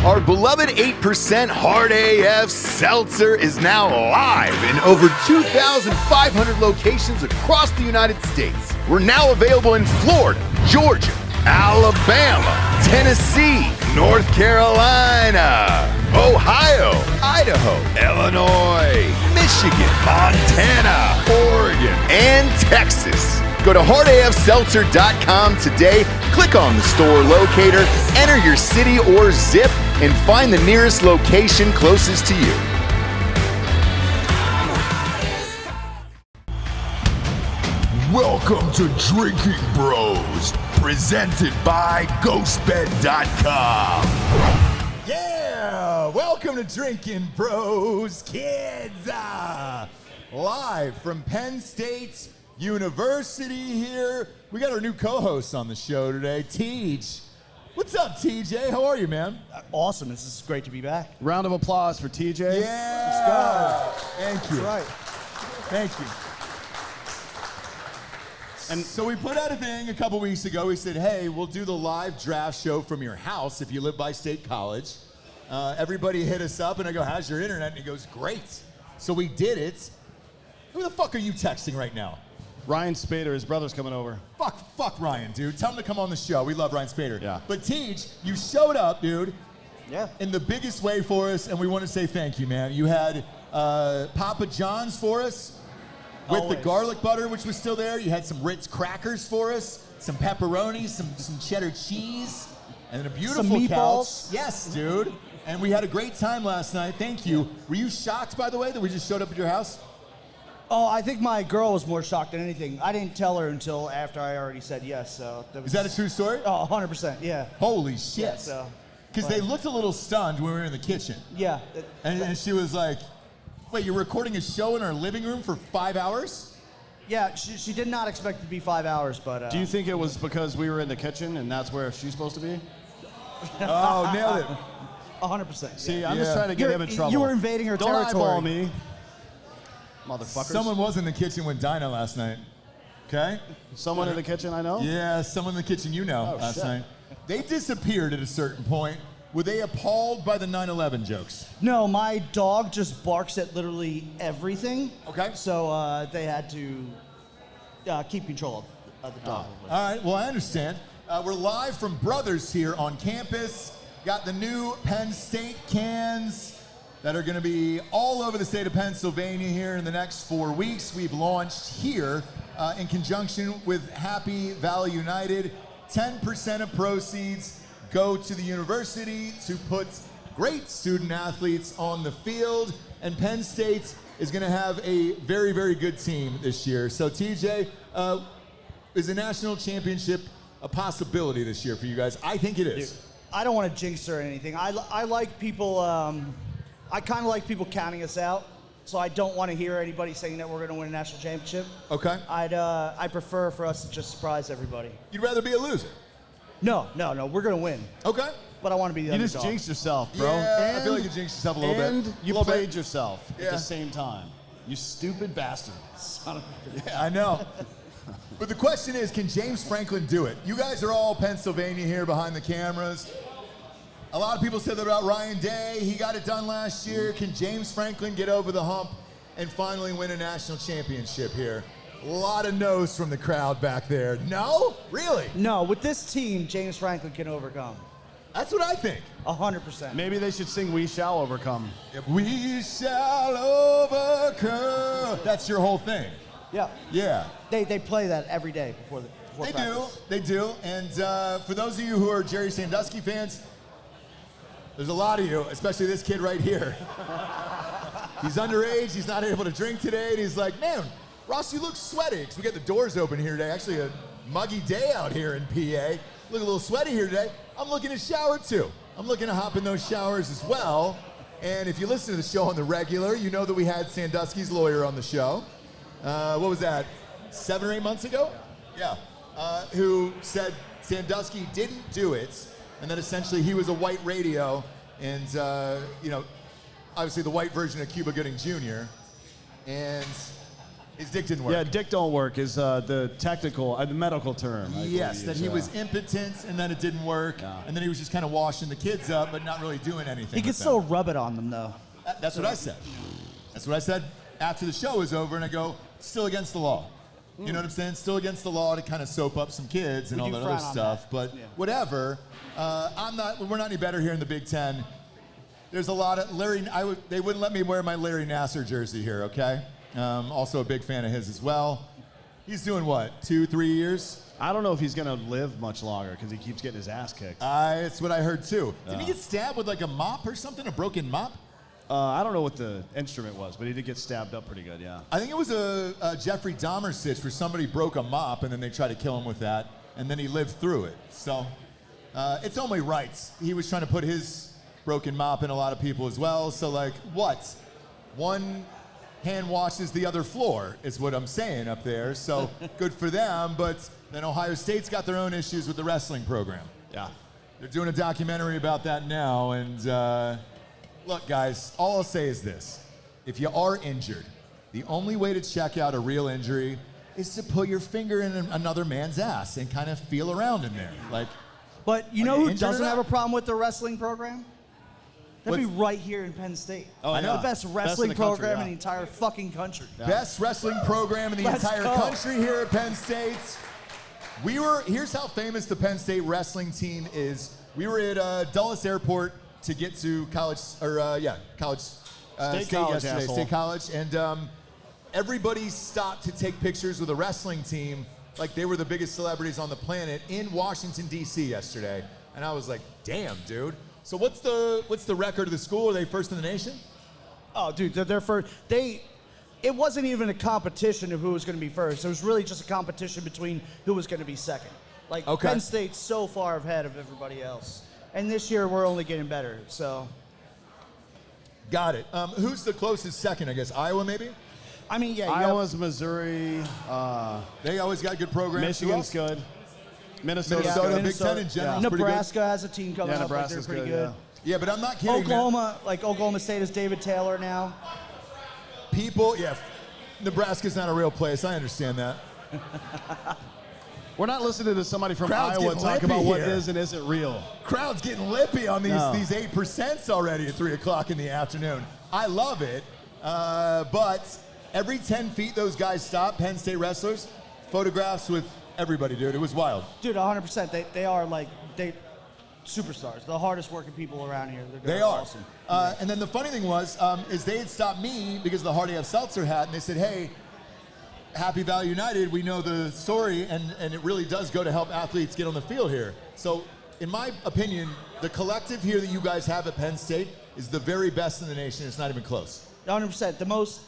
Our beloved 8% Hard AF Seltzer is now live in over 2,500 locations across the United States. We're now available in Florida, Georgia, Alabama, Tennessee, North Carolina, Ohio, Idaho, Illinois, Michigan, Montana, Oregon, and Texas. Go to hardafseltzer.com today, click on the store locator, enter your city or zip, and find the nearest location closest to you. Welcome to Drinking Bros, presented by GhostBed.com. Yeah, welcome to Drinking Bros, kids. Live from Penn State University here. We got our new co-host on the show today, Tej. What's up, TJ? How are you, man? Awesome. This is great to be back. Round of applause for TJ. Yeah. Let's go. Thank you. That's right. Thank you. And so we put out a thing a couple weeks ago. We said, hey, we'll do the live draft show from your house if you live by State College. Everybody hit us up, and I go, how's your internet? And he goes, great. So we did it. Who the fuck are you texting right now? Ryan Spader, his brother's coming over. Fuck Ryan, dude. Tell him to come on the show. We love Ryan Spader. Yeah. But Tej, you showed up, dude. Yeah. In the biggest way for us, and we want to say thank you, man. You had Papa John's for us with the garlic butter, which was still there. You had some Ritz crackers for us, some pepperoni, some cheddar cheese, and a beautiful some meatballs. couch. Yes, dude. And we had a great time last night. Thank you. Were you shocked, by the way, that we just showed up at your house? Oh, I think my girl was more shocked than anything. I didn't tell her until after I already said yes. So Is that a true story? Oh, 100%. Yeah. Holy shit. Yeah, so. Because they looked a little stunned when we were in the kitchen. Yeah. And she was like, wait, you're recording a show in our living room for 5 hours? Yeah, she did not expect it to be 5 hours, but... Do you think it was because we were in the kitchen and that's where she's supposed to be? Oh, nailed it. 100%. See, I'm just trying to get him in trouble. You were invading her Don't territory. eyeball me, motherfuckers. Someone was in the kitchen with Dinah last night. Okay? Someone in the kitchen I know? Yeah, someone in the kitchen you know last shit. night. They disappeared at a certain point. Were they appalled by the 9/11 jokes? No, my dog just barks at literally everything. Okay. So they had to keep control of the dog. All right, well, I understand. We're live from Brothers here on campus. Got the new Penn State cans that are going to be all over the state of Pennsylvania here in the next 4 weeks. We've launched here in conjunction with Happy Valley United. 10% of proceeds go to the university to put great student athletes on the field. And Penn State is going to have a very, very good team this year. So TJ, is a national championship a possibility this year for you guys? I think it is. Dude, I don't want to jinx her or anything. I like people... I kind of like people counting us out, so I don't want to hear anybody saying that we're going to win a national championship. Okay. I prefer for us to just surprise everybody. You'd rather be a loser? No, we're going to win. Okay. But I want to be the You underdog. just jinxed yourself, bro. Yeah, I feel like you jinxed yourself a little bit. And you played yourself Yeah. at the same time. You stupid bastard. Son of a bitch. Yeah, I know. But the question is, can James Franklin do it? You guys are all Pennsylvania here behind the cameras. A lot of people said that about Ryan Day. He got it done last year. Can James Franklin get over the hump and finally win a national championship here? A lot of no's from the crowd back there. No? Really? No, with this team, James Franklin can overcome. That's what I think. 100%. Maybe they should sing We Shall Overcome. We shall overcome. That's your whole thing. Yeah. Yeah. They play that every day before practice. They do. And for those of you who are Jerry Sandusky fans, there's a lot of you, especially this kid right here. He's underage, he's not able to drink today, and he's like, man, Ross, you look sweaty, because we got the doors open here today. Actually, a muggy day out here in PA. Look a little sweaty here today. I'm looking to shower too. I'm looking to hop in those showers as well. And if you listen to the show on the regular, you know that we had Sandusky's lawyer on the show. What was that, 7 or 8 months ago? Yeah. Who said Sandusky didn't do it, and that essentially he was a white radio, and obviously the white version of Cuba Gooding Jr. And His dick didn't work. Yeah, dick don't work is the technical, the medical term. I Yes, believe, that he was impotent, and then it didn't work, Yeah. and then he was just kind of washing the kids up, but not really doing anything. He can with still them. rub it on them, though. That's what I said. That's what I said after the show was over, and I go, still against the law. You know what I'm saying? Still against the law to kind of soap up some kids and We all do that frown other on stuff. that. But Yeah. whatever. We're not any better here in the Big Ten. There's a lot of they wouldn't let me wear my Larry Nassar jersey here, okay? Also a big fan of his as well. He's doing what, 2-3 years? I don't know if he's going to live much longer because he keeps getting his ass kicked. It's what I heard too. Didn't he get stabbed with like a mop or something, a broken mop? I don't know what the instrument was, but he did get stabbed up pretty good, yeah. I think it was a Jeffrey Dahmer sitch where somebody broke a mop and then they tried to kill him with that, and then he lived through it. So it's only right. He was trying to put his broken mop in a lot of people as well. So like, what? One hand washes the other floor is what I'm saying up there. So good for them. But then Ohio State's got their own issues with the wrestling program. Yeah. They're doing a documentary about that now. And look, guys, all I'll say is this. If you are injured, the only way to check out a real injury is to put your finger in another man's ass and kind of feel around in there. Like, But you Are know you who injured or doesn't have not? a problem with the wrestling program? That'd be What's- right here in Penn State. Oh, I know. The best in wrestling the country, program yeah. in the entire fucking country. best wrestling program in the Let's entire go. country here at Penn State. Here's how famous the Penn State wrestling team is. We were at Dulles Airport to get to college, college, State College, yesterday, asshole. State College, and everybody stopped to take pictures with the wrestling team like they were the biggest celebrities on the planet in Washington, D.C. yesterday. And I was like, damn, dude. So what's the record of the school? Are they first in the nation? Oh, dude, they're first. It wasn't even a competition of who was going to be first. It was really just a competition between who was going to be second. Like, Okay. Penn State's so far ahead of everybody else. And this year, we're only getting better, so. Got it. Who's the closest second, I guess? Iowa, maybe? I mean, yeah, you have- Iowa's, Missouri, They always got good programs. Who Michigan's else? good. Minnesota, Minnesota, good. Big Ten in general is pretty good. Nebraska has a team coming Yeah, up. Like, Nebraska's they're pretty good, good. Yeah, but I'm not kidding, man. Oklahoma State has David Taylor now. Nebraska's not a real place. I understand that. We're not listening to somebody from Crowd's Iowa getting talk lippy about what here. is and isn't real. Crowd's getting lippy on these No. 8% already at 3 o'clock in the afternoon. I love it, but every 10 feet those guys stop, Penn State wrestlers, photographs with everybody, dude. It was wild. Dude, 100%. They are superstars. The hardest working people around here. They're awesome. And then the funny thing was, is they had stopped me because of the Hardy F. Seltzer hat, and they said, hey, Happy Valley United, we know the story, and it really does go to help athletes get on the field here. So, in my opinion, the collective here that you guys have at Penn State is the very best in the nation. It's not even close. 100%. The most,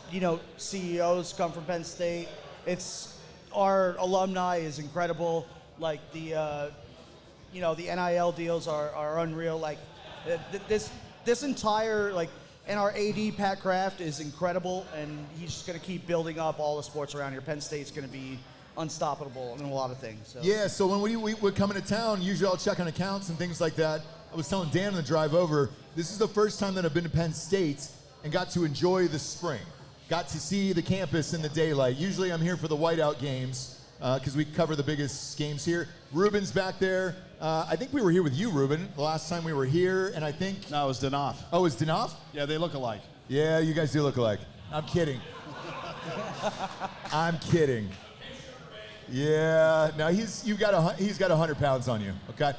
CEOs come from Penn State. Our alumni is incredible. Like the NIL deals are unreal. Like this entire and our AD Pat Kraft is incredible, and he's just going to keep building up all the sports around here. Penn State's going to be unstoppable in a lot of things. So. Yeah, so when we're coming to town, usually I'll check on accounts and things like that. I was telling Dan on the drive over, this is the first time that I've been to Penn State and got to enjoy the spring. Got to see the campus in the daylight. Usually I'm here for the whiteout games because we cover the biggest games here. Ruben's back there. I think we were here with you, Ruben, the last time we were here, and I think... No, it was Danoff. Oh, it's Danoff? Yeah, they look alike. Yeah, you guys do look alike. I'm kidding. I'm kidding. Yeah, no, he's got 100 pounds on you, okay?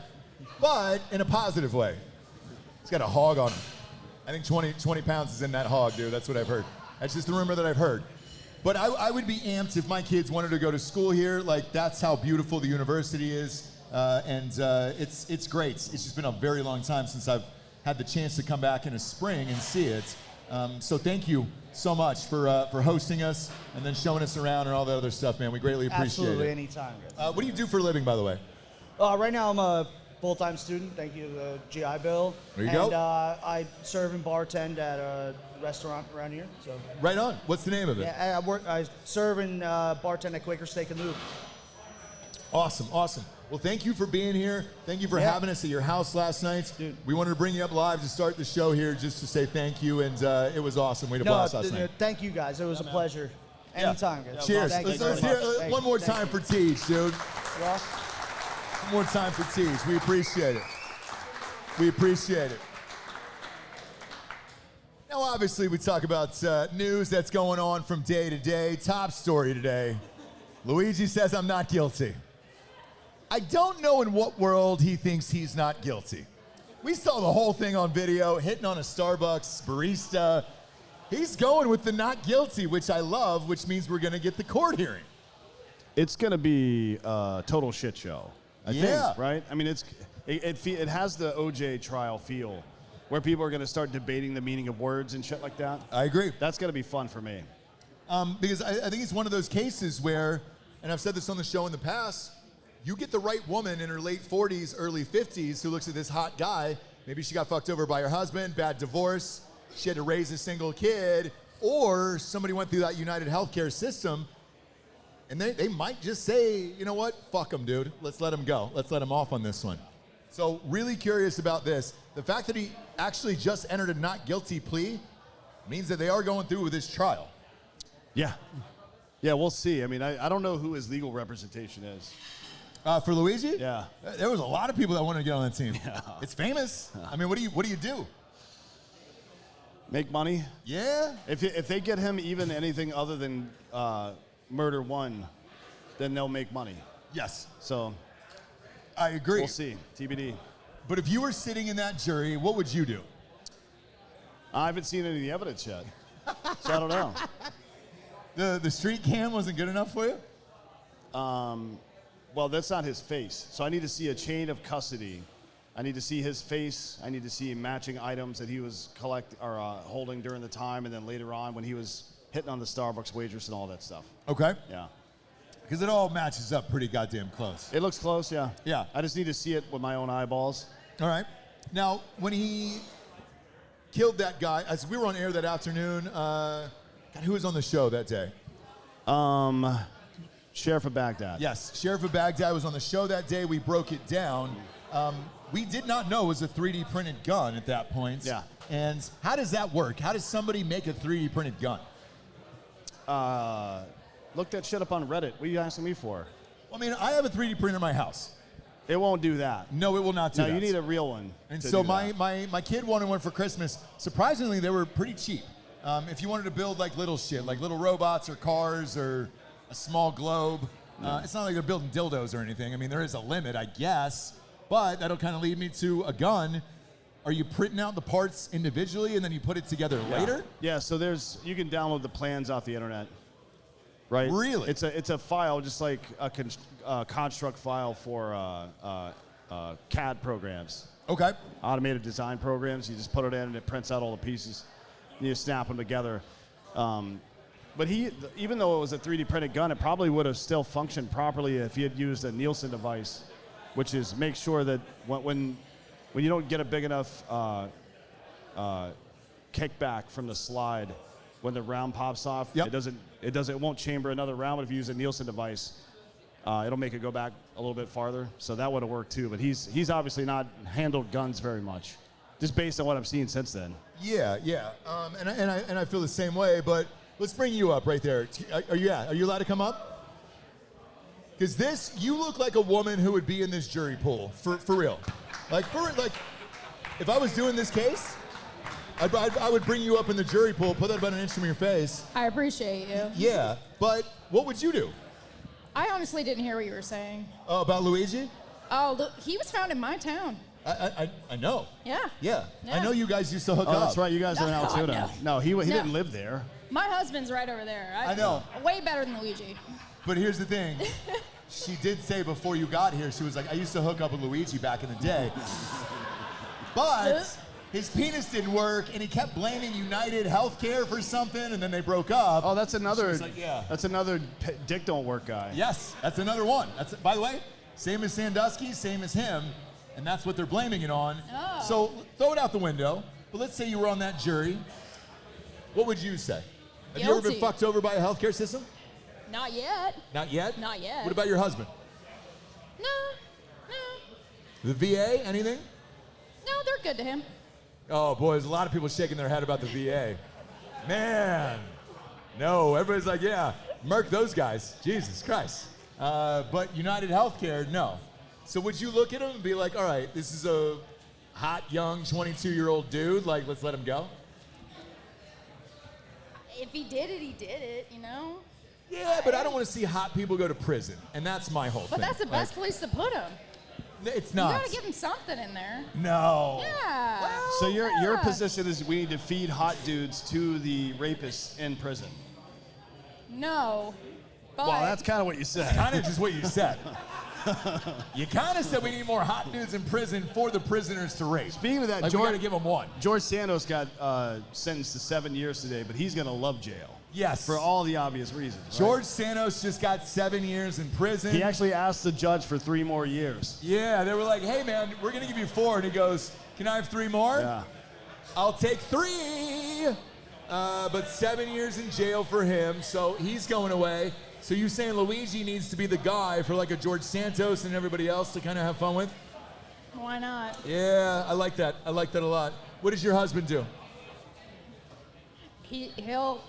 But in a positive way. He's got a hog on him. I think 20 pounds is in that hog, dude. That's what I've heard. That's just the rumor that I've heard. But I would be amped if my kids wanted to go to school here. Like, that's how beautiful the university is. It's great. It's just been a very long time since I've had the chance to come back in the spring and see it. So thank you so much for hosting us and then showing us around and all the other stuff, man. We greatly appreciate Absolutely, it. anytime, guys. What do you do for a living, by the way? Right now, I'm a full-time student. Thank you to the GI Bill. There you go. And I serve and bartend at a restaurant around here. So Right on. What's the name of it? yeah, I serve and bartend at Quaker Steak and Lube. Awesome, awesome. Well, thank you for being here. Thank you for Yeah. having us at your house last night. Dude. We wanted to bring you up live to start the show here just to say thank you, and it was awesome. Way to blast last night. Thank you guys. It was a pleasure. Anytime, guys. Cheers. Thank you Let's very hear much. one more Thank time you. for Teach, dude. Well, One more time for Teach. We appreciate it. We appreciate it. Now, obviously, we talk about news that's going on from day to day. Top story today. Luigi says, I'm not guilty. I don't know in what world he thinks he's not guilty. We saw the whole thing on video, hitting on a Starbucks barista. He's going with the not guilty, which I love, which means we're going to get the court hearing. It's going to be a total shit show. I think, right? I mean, it has the OJ trial feel, where people are going to start debating the meaning of words and shit like that. I agree. That's going to be fun for me. Because I think it's one of those cases where, and I've said this on the show in the past, you get the right woman in her late 40s, early 50s who looks at this hot guy. Maybe she got fucked over by her husband, bad divorce, she had to raise a single kid, or somebody went through that United Healthcare system, and they might just say, you know what, fuck him, dude. Let's let him go. Let's let him off on this one. So really curious about this. The fact that he actually just entered a not guilty plea means that they are going through with this trial. Yeah. Yeah, we'll see. I mean, I don't know who his legal representation is. For Luigi? Yeah. There was a lot of people that wanted to get on that team. Yeah. It's famous. I mean, what do you do? Make money? Yeah. If they get him even anything other than murder one, then they'll make money. Yes. So I agree. we'll see. TBD. But if you were sitting in that jury, what would you do? I haven't seen any of the evidence yet, so I don't know. The street cam wasn't good enough for you? Well, that's not his face. So I need to see a chain of custody. I need to see his face. I need to see matching items that he was holding during the time, and then later on when he was hitting on the Starbucks waitress and all that stuff. Okay. Yeah. Because it all matches up pretty goddamn close. It looks close, yeah. Yeah. I just need to see it with my own eyeballs. All right. Now, when he killed that guy, as we were on air that afternoon, God, who was on the show that day? Sheriff of Baghdad. Yes, Sheriff of Baghdad was on the show that day. We broke it down. We did not know it was a 3D printed gun at that point. Yeah. And how does that work? How does somebody make a 3D printed gun? Look that shit up on Reddit. What are you asking me for? Well, I mean, I have a 3D printer in my house. It won't do that. No, it will not do No, that. you need a real one. And to so do my that. kid wanted one for Christmas. Surprisingly, they were pretty cheap. If you wanted to build like little shit, like little robots or cars or a small globe, it's not like they're building dildos or anything. I mean, there is a limit, I guess. But that'll kind of lead me to a gun. Are you printing out the parts individually and then you put it together later? Yeah, so you can download the plans off the internet. Right? Really? It's a file, just like a construct file for CAD programs. Okay. Automated design programs. You just put it in and it prints out all the pieces. And you snap them together. But even though it was a 3D printed gun, it probably would have still functioned properly if he had used a Nielsen device, which is make sure that when you don't get a big enough kickback from the slide, when the round pops off, Yep. it won't chamber another round. But if you use a Nielsen device, it'll make it go back a little bit farther. So that would have worked too. But he's obviously not handled guns very much, just based on what I've seen since then. Yeah. And I feel the same way. But let's bring you up right there. Are you allowed to come up? Because you look like a woman who would be in this jury pool for real. Like if I was doing this case, I would bring you up in the jury pool, put that about an inch from your face. I appreciate you. Yeah, but what would you do? I honestly didn't hear what you were saying. Oh, about Luigi? Oh, look, he was found in my town. I know. Yeah. Yeah. Yeah. I know you guys used to hook Oh, up. that's right. You guys are in No, Altoona. No, he didn't live there. My husband's right over there. I know. Way better than Luigi. But here's the thing. She did say before you got here, she was like, I used to hook up with Luigi back in the day. But his penis didn't work, and he kept blaming United Healthcare for something, and then they broke up. Oh, that's another. She's like, yeah. That's another dick don't work guy. Yes, that's another one. By the way, same as Sandusky, same as him, and that's what they're blaming it on. Oh. So throw it out the window. But let's say you were on that jury. What would you say? Have you ever been Guilty. fucked over by a healthcare system? Not yet. Not yet? Not yet. What about your husband? No. The VA, anything? No, they're good to him. Oh boy, there's a lot of people shaking their head about the VA. Man, No, everybody's like, yeah, murk those guys. Jesus Christ. But United Healthcare, no. So would you look at him and be like, all right, this is a hot, young, 22-year-old dude. Like, let's let him go? If he did it, he did it, you know? Yeah, but I don't want to see hot people go to prison. And that's my whole But thing. that's the best place to put him. It's You not. gotta give him something in there. No. Yeah. So your Yeah. position is we need to feed hot dudes to the rapists in prison. No. But Well, that's kind of what you said. Kind of just what you said. You kind of said we need more hot dudes in prison for the prisoners to rape. Speaking of that, like, we got to give them one. George Santos got sentenced to 7 years today, but he's going to love jail. Yes. For all the obvious reasons. Right? George Santos just got 7 years in prison. He actually asked the judge for 3 more years. Yeah, they were like, hey, man, we're going to give you 4. And he goes, can I have 3 more? Yeah. I'll take 3. But 7 years in jail for him, so he's going away. So you saying Luigi needs to be the guy for like a George Santos and everybody else to kind of have fun with? Why not? Yeah, I like that. I like that a lot. What does your husband do? He'll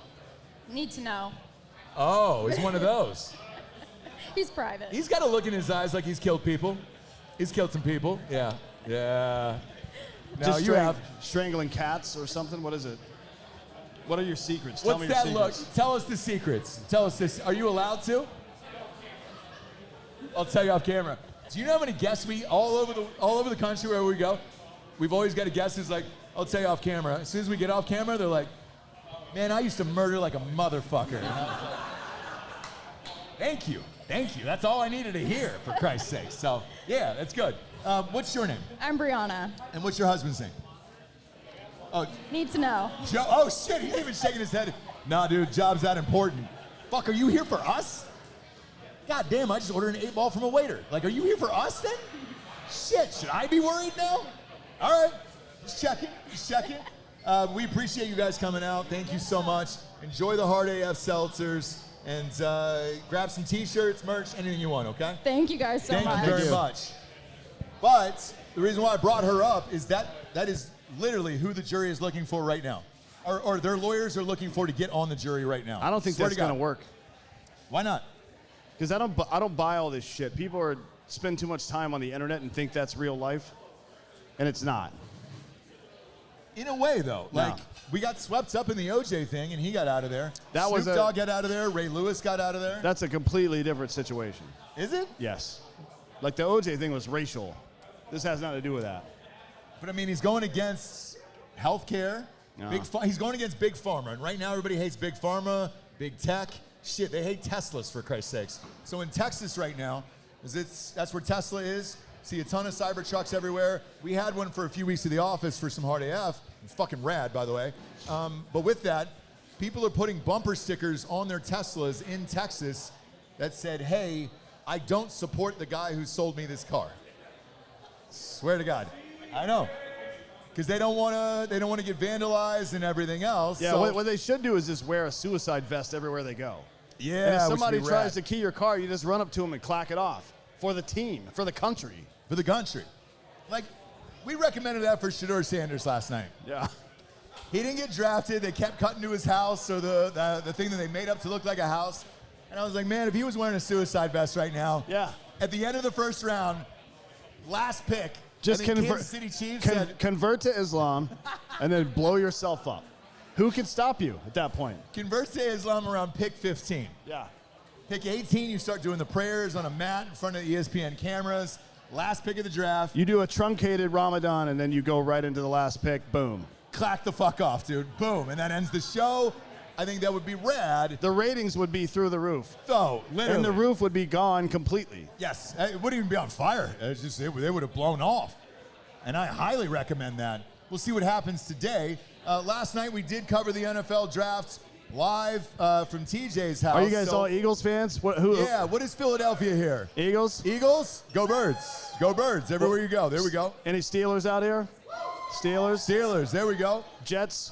need to know. Oh, he's one of those. He's private. He's got a look in his eyes like he's killed people. He's killed some people. Yeah. Yeah. No, Just you have. strangling cats or something? What is it? What are your secrets? Tell What's me your that look? secrets. Tell us the secrets. Tell us this. Are you allowed to? I'll tell you off camera. Do you know how many guests we all over the country wherever we go? We've always got a guest who's like, I'll tell you off camera. As soon as we get off camera, they're like, man, I used to murder like a motherfucker. Thank you. Thank you. That's all I needed to hear, for Christ's sake. So, yeah, that's good. What's your name? I'm Brianna. And what's your husband's name? Oh, Need to know. Joe. Oh, shit. He's even shaking his head. Nah, dude, job's that important. Fuck, are you here for us? God damn, I just ordered an 8-ball from a waiter. Like, are you here for us then? Shit, should I be worried now? All right, just checking, just checking. We appreciate you guys coming out. Thank you so much. Enjoy the Hard AF seltzers and grab some t-shirts, merch, anything you want, okay? Thank you guys so Thank much. you very much. But the reason why I brought her up is that is literally who the jury is looking for right now. Or their lawyers are looking for to get on the jury right now. I don't think Swear that's to God. going to work. Why not? Because I don't buy all this shit. People spend too much time on the internet and think that's real life, and it's not. In a way, though. No. Like, we got swept up in the OJ thing, and he got out of there. That was Snoop a- Dogg got out of there. Ray Lewis got out of there. That's a completely different situation. Is it? Yes. Like the OJ thing was racial. This has nothing to do with that. But, I mean, he's going against healthcare. No. He's going against Big Pharma. And right now, everybody hates Big Pharma, Big Tech. Shit, they hate Teslas, for Christ's sakes. So in Texas right now, that's where Tesla is. See a ton of Cybertrucks everywhere. We had one for a few weeks at the office for some Hard AF. It's fucking rad, by the way. But with that, people are putting bumper stickers on their Teslas in Texas that said, hey, I don't support the guy who sold me this car. Swear to God. I know. Because they don't want to get vandalized and everything else. Yeah, so, what they should do is just wear a suicide vest everywhere they go. yeah, And if which somebody would be tries to rad. key your car, you just run up to them and clack it off. For the team, for the country. For the country. Like, we recommended that for Shedeur Sanders last night. Yeah. He didn't get drafted. They kept cutting to his house, or the thing that they made up to look like a house. And I was like, man, if he was wearing a suicide vest right now, Yeah. at the end of the first round, last pick, Just I think convert- Kansas City Chiefs said, Convert to Islam and then blow yourself up. Who can stop you at that point? convert to Islam around pick 15. Yeah. Pick 18, you start doing the prayers on a mat in front of ESPN cameras. Last pick of the draft, You do a truncated Ramadan and then you go right into the last pick. Boom. clack the fuck off, dude. Boom. And that ends the show. I think that would be rad. The ratings would be through the roof. So, literally. And the roof would be gone completely. Yes, it wouldn't even be on fire. It's just they would have blown off. And I highly recommend that. We'll see what happens today. Last night we did cover the NFL draft live from TJ's house. Are you guys so- all Eagles fans? Who? Yeah, what is Philadelphia here? Eagles? Eagles? Go Birds. Go Birds. Everywhere you go. There we go. Any Steelers out here? Steelers? Steelers. There we go. Jets?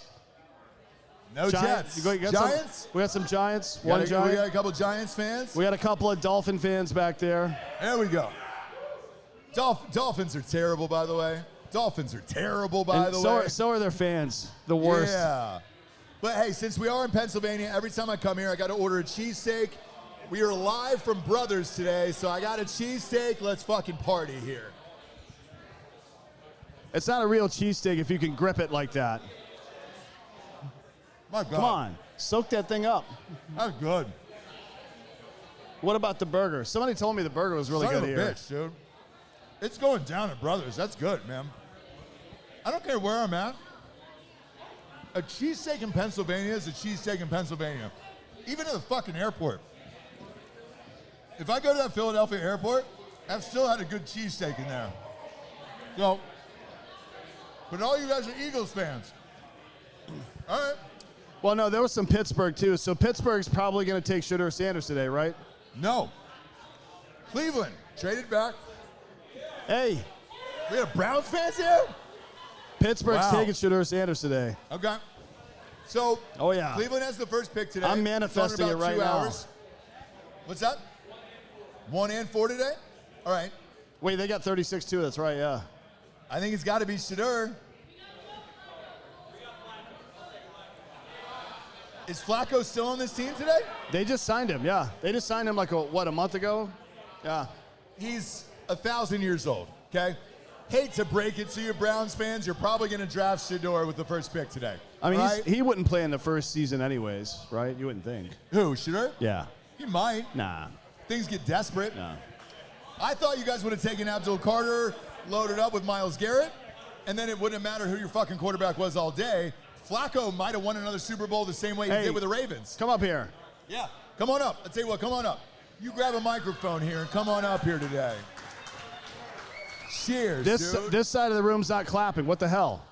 No Jets. You got Giants? we got some Giants. We got One a- Giant. We got a couple Giants fans. We got a couple of Dolphin fans back there. There we go. Dolphins are terrible, by the way. Dolphins are terrible, by And the so way. so are their fans. The worst. Yeah. But hey, since we are in Pennsylvania, every time I come here, I got to order a cheesesteak. We are live from Brothers today, so I got a cheesesteak. Let's fucking party here. It's not a real cheesesteak if you can grip it like that. My God. Come on, soak that thing up. That's good. What about the burger? Somebody told me the burger was really Son good of a here. bitch, dude. It's going down at Brothers. That's good, man. I don't care where I'm at. A cheesesteak in Pennsylvania is a cheesesteak in Pennsylvania. Even at the fucking airport. If I go to that Philadelphia airport, I've still had a good cheesesteak in there. So, but all you guys are Eagles fans. All right. Well, no, there was some Pittsburgh, too. So Pittsburgh's probably going to take Shedeur Sanders today, right? No. Cleveland traded back. Hey, We have Browns fans here? Pittsburgh's Wow. taking Shedeur Sanders today. Okay. So, Oh, yeah. Cleveland has the first pick today. I'm manifesting Talking about it right 2 now. hours. What's that? 1 and 4 today? All right. Wait, they got 36 too. That's right, yeah. I think it's got to be Shedeur. Is Flacco still on this team today? They just signed him, yeah. They just signed him like, a month ago? Yeah. He's 1,000 years old, okay? Hate to break it to you, Browns fans. You're probably going to draft Shedeur with the first pick today. I mean, right? he wouldn't play in the first season anyways, right? You wouldn't think. Who, Shedeur? Yeah. He might. Nah. Things get desperate. No. I thought you guys would have taken Abdul Carter, loaded up with Myles Garrett, and then it wouldn't matter who your fucking quarterback was all day. Flacco might have won another Super Bowl the same way he did with the Ravens. Come up here. Yeah. Come on up. I'll tell you what, come on up. You grab a microphone here and come on up here today. Cheers, dude. This side of the room's not clapping. What the hell?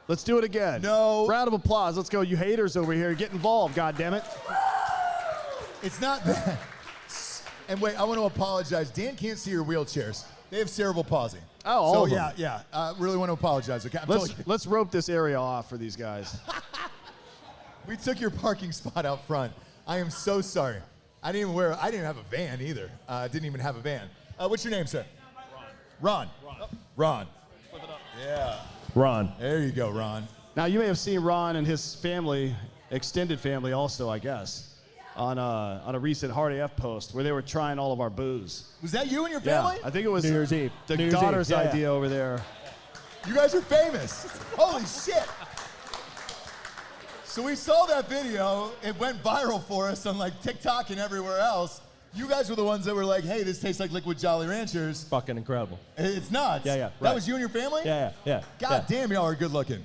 Let's do it again. No. Round of applause. Let's go. You haters over here. Get involved, goddammit. It's not that. And wait, I want to apologize. Dan can't see your wheelchairs. They have cerebral palsy. Oh, all so of them. yeah. Really want to apologize. Okay, Let's rope this area off for these guys. We took your parking spot out front. I am so sorry. I didn't even have a van either. Didn't even have a van. What's your name, sir? Ron. Ron. Flip it up. Yeah. Ron. There you go, Ron. Now, you may have seen Ron and his family, extended family also, I guess, on a recent Hard AF post where they were trying all of our booze. Was that you and your Yeah, family? I think it was New Year's Eve. the New Year's daughter's Eve. Yeah, idea over there. You guys are famous. Holy shit. So we saw that video. It went viral for us on like TikTok and everywhere else. You guys were the ones that were like, hey, this tastes like liquid Jolly Ranchers. Fucking incredible. It's nuts. Yeah, That right. was you and your family? Yeah. God damn, y'all are good looking.